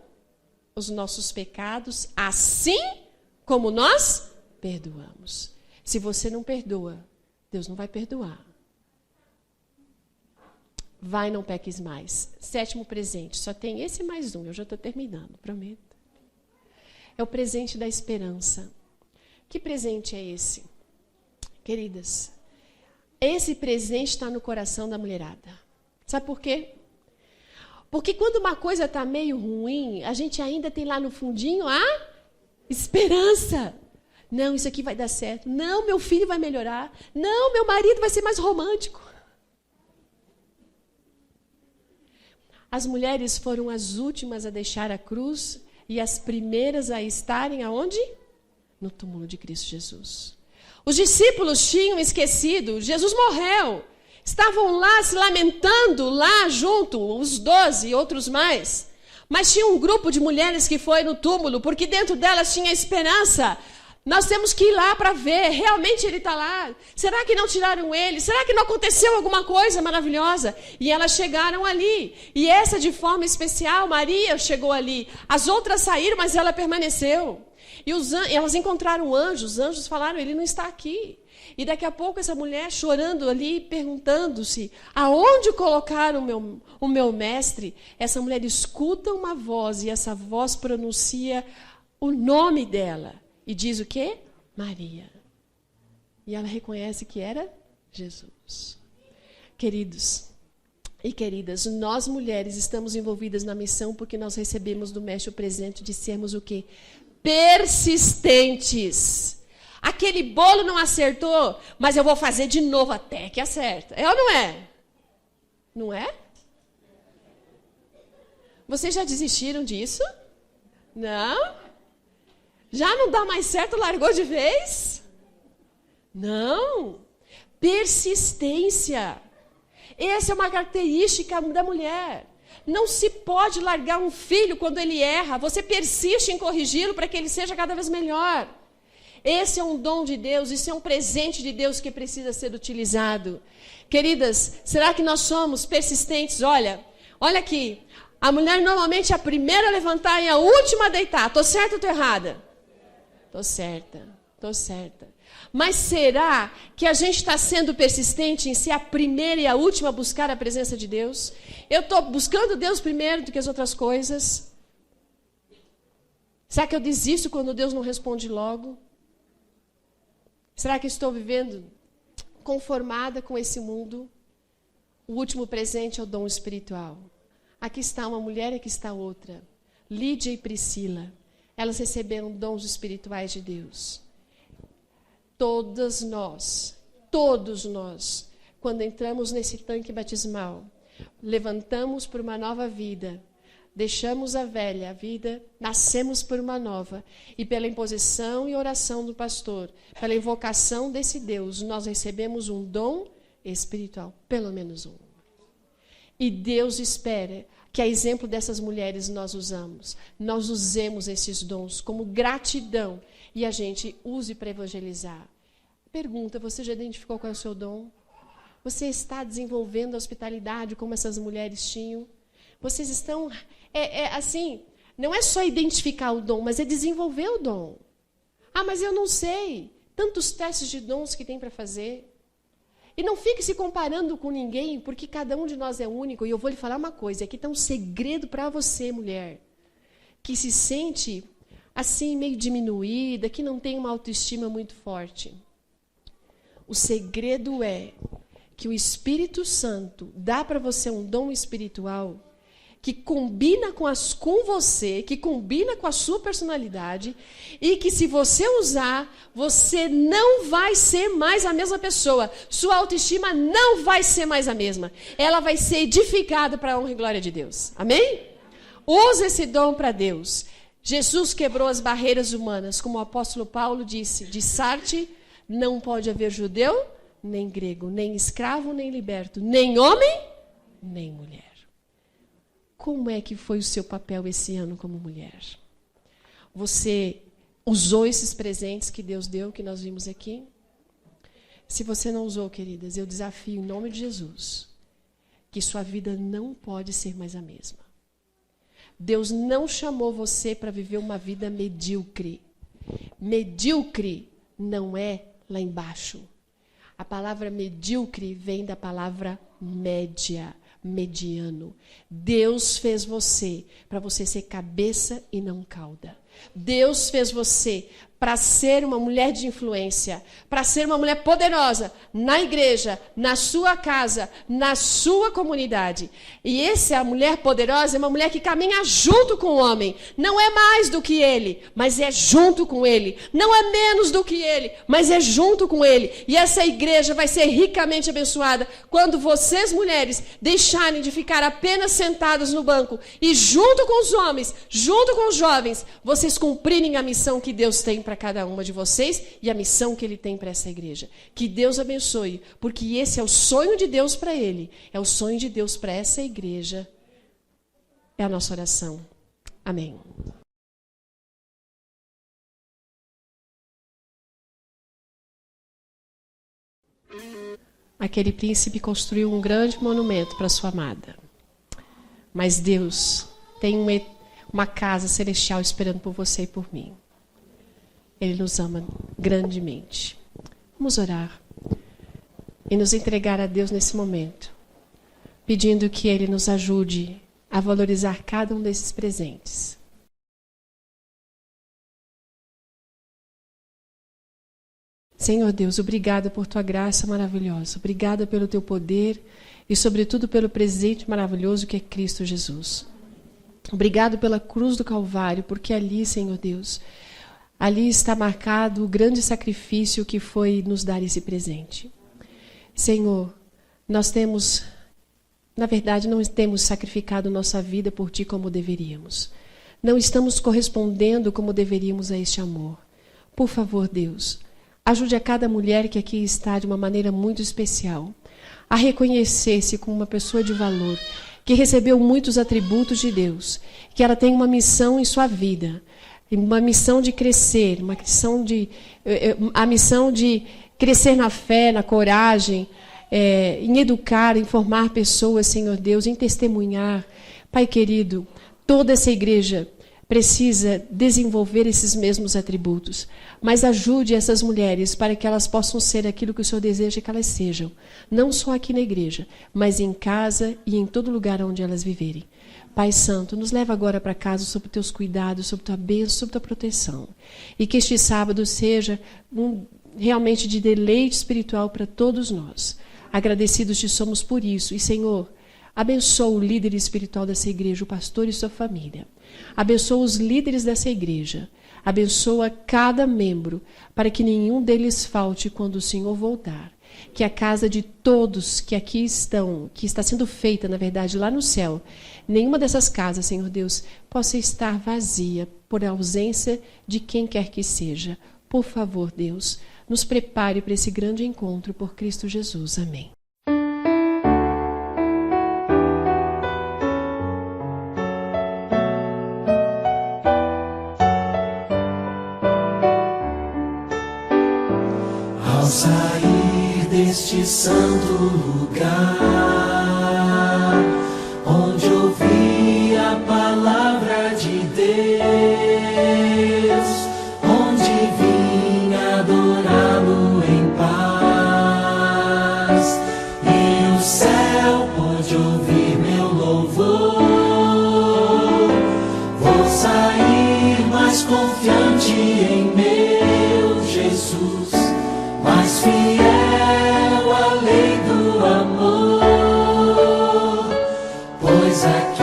os nossos pecados, assim como nós perdoamos. Se você não perdoa, Deus não vai perdoar. Vai, não peques mais. 7º presente. Só tem esse mais um. Eu já estou terminando, prometo. É o presente da esperança. Que presente é esse? Queridas, esse presente está no coração da mulherada. Sabe por quê? Porque quando uma coisa está meio ruim, a gente ainda tem lá no fundinho a esperança. Não, isso aqui vai dar certo. Não, meu filho vai melhorar. Não, meu marido vai ser mais romântico. As mulheres foram as últimas a deixar a cruz e as primeiras a estarem aonde? No túmulo de Cristo Jesus. Os discípulos tinham esquecido, Jesus morreu. Estavam lá se lamentando, lá junto, os 12 e outros mais. Mas tinha um grupo de mulheres que foi no túmulo, porque dentro delas tinha esperança. Nós temos que ir lá para ver, realmente ele está lá. Será que não tiraram ele? Será que não aconteceu alguma coisa maravilhosa? E elas chegaram ali. E essa de forma especial, Maria chegou ali. As outras saíram, mas ela permaneceu. E elas encontraram anjos. Os anjos falaram, ele não está aqui. E daqui a pouco essa mulher chorando ali, perguntando-se, aonde colocaram o meu mestre? Essa mulher escuta uma voz e essa voz pronuncia o nome dela. E diz o quê? Maria. E ela reconhece que era Jesus. Queridos e queridas, nós mulheres estamos envolvidas na missão porque nós recebemos do Mestre o presente de sermos o quê? Persistentes. Aquele bolo não acertou, mas eu vou fazer de novo até que acerta. É ou não é? Não é? Vocês já desistiram disso? Não? Já não dá mais certo, largou de vez? Não. Persistência. Essa é uma característica da mulher. Não se pode largar um filho quando ele erra. Você persiste em corrigi-lo para que ele seja cada vez melhor. Esse é um dom de Deus, isso é um presente de Deus que precisa ser utilizado. Queridas, será que nós somos persistentes? Olha aqui. A mulher normalmente é a primeira a levantar e a última a deitar. Estou certa ou estou errada? Estou certa. Mas será que a gente está sendo persistente em ser a primeira e a última a buscar a presença de Deus? Eu estou buscando Deus primeiro do que as outras coisas? Será que eu desisto quando Deus não responde logo? Será que estou vivendo conformada com esse mundo? O último presente é o dom espiritual. Aqui está uma mulher e aqui está outra. Lídia e Priscila. Elas receberam dons espirituais de Deus. Todos nós, quando entramos nesse tanque batismal, levantamos por uma nova vida, deixamos a velha vida, nascemos por uma nova, e pela imposição e oração do pastor, pela invocação desse Deus, nós recebemos um dom espiritual, pelo menos um. E Deus espera que, a exemplo dessas mulheres, nós usemos esses dons como gratidão e a gente use para evangelizar. Pergunta, você já identificou qual é o seu dom? Você está desenvolvendo a hospitalidade como essas mulheres tinham? Vocês estão, assim, não é só identificar o dom, mas é desenvolver o dom. Ah, mas eu não sei. Tantos testes de dons que tem para fazer. E não fique se comparando com ninguém, porque cada um de nós é único. E eu vou lhe falar uma coisa, aqui está um segredo para você, mulher, que se sente assim, meio diminuída, que não tem uma autoestima muito forte. O segredo é que o Espírito Santo dá para você um dom espiritual que combina com você, que combina com a sua personalidade, e que se você usar, você não vai ser mais a mesma pessoa. Sua autoestima não vai ser mais a mesma. Ela vai ser edificada para a honra e glória de Deus. Amém? Use esse dom para Deus. Jesus quebrou as barreiras humanas, como o apóstolo Paulo disse, de Sarte, não pode haver judeu, nem grego, nem escravo, nem liberto, nem homem, nem mulher. Como é que foi o seu papel esse ano como mulher? Você usou esses presentes que Deus deu, que nós vimos aqui? Se você não usou, queridas, eu desafio em nome de Jesus, que sua vida não pode ser mais a mesma. Deus não chamou você para viver uma vida medíocre. Medíocre não é lá embaixo. A palavra medíocre vem da palavra média, mediano. Deus fez você para você ser cabeça e não cauda. Deus fez você para ser uma mulher de influência, para ser uma mulher poderosa na igreja, na sua casa, na sua comunidade. E a mulher poderosa é uma mulher que caminha junto com o homem. Não é mais do que ele, mas é junto com ele. Não é menos do que ele, mas é junto com ele. E essa igreja vai ser ricamente abençoada quando vocês, mulheres, deixarem de ficar apenas sentadas no banco e junto com os homens, junto com os jovens, vocês cumprirem a missão que Deus tem para cada uma de vocês e a missão que Ele tem para essa igreja. Que Deus abençoe, porque esse é o sonho de Deus para Ele, é o sonho de Deus para essa igreja. É a nossa oração. Amém. Aquele príncipe construiu um grande monumento para sua amada. Mas Deus tem uma casa celestial esperando por você e por mim. Ele nos ama grandemente. Vamos orar e nos entregar a Deus nesse momento, pedindo que Ele nos ajude a valorizar cada um desses presentes. Senhor Deus, obrigada por Tua graça maravilhosa. Obrigada pelo Teu poder e, sobretudo, pelo presente maravilhoso que é Cristo Jesus. Obrigado pela cruz do Calvário, porque ali, Senhor Deus, ali está marcado o grande sacrifício que foi nos dar esse presente. Senhor, nós temos, na verdade, não temos sacrificado nossa vida por Ti como deveríamos. Não estamos correspondendo como deveríamos a este amor. Por favor, Deus, ajude a cada mulher que aqui está de uma maneira muito especial a reconhecer-se como uma pessoa de valor, que recebeu muitos atributos de Deus, que ela tem uma missão em sua vida, uma missão de crescer, a missão de crescer na fé, na coragem, em educar, em formar pessoas, Senhor Deus, em testemunhar. Pai querido, toda essa igreja precisa desenvolver esses mesmos atributos, mas ajude essas mulheres para que elas possam ser aquilo que o Senhor deseja que elas sejam, não só aqui na igreja, mas em casa e em todo lugar onde elas viverem. Pai Santo, nos leva agora para casa sob teus cuidados, sob tua bênção, sob tua proteção, e que este sábado seja realmente de deleite espiritual para todos nós. Agradecidos te somos por isso, e Senhor, abençoa o líder espiritual dessa igreja, o pastor e sua família. Abençoa os líderes dessa igreja. Abençoa cada membro, para que nenhum deles falte quando o Senhor voltar. Que a casa de todos que aqui estão, que está sendo feita, na verdade, lá no céu, nenhuma dessas casas, Senhor Deus, possa estar vazia por ausência de quem quer que seja. Por favor, Deus, nos prepare para esse grande encontro por Cristo Jesus. Amém. Ao sair deste santo lugar, onde ouvi a palavra de Deus, onde vim adorá-lo em paz, e o céu pôde ouvir meu louvor, vou sair mais confiante em meu Jesus, mais fiel à lei do amor, pois aqui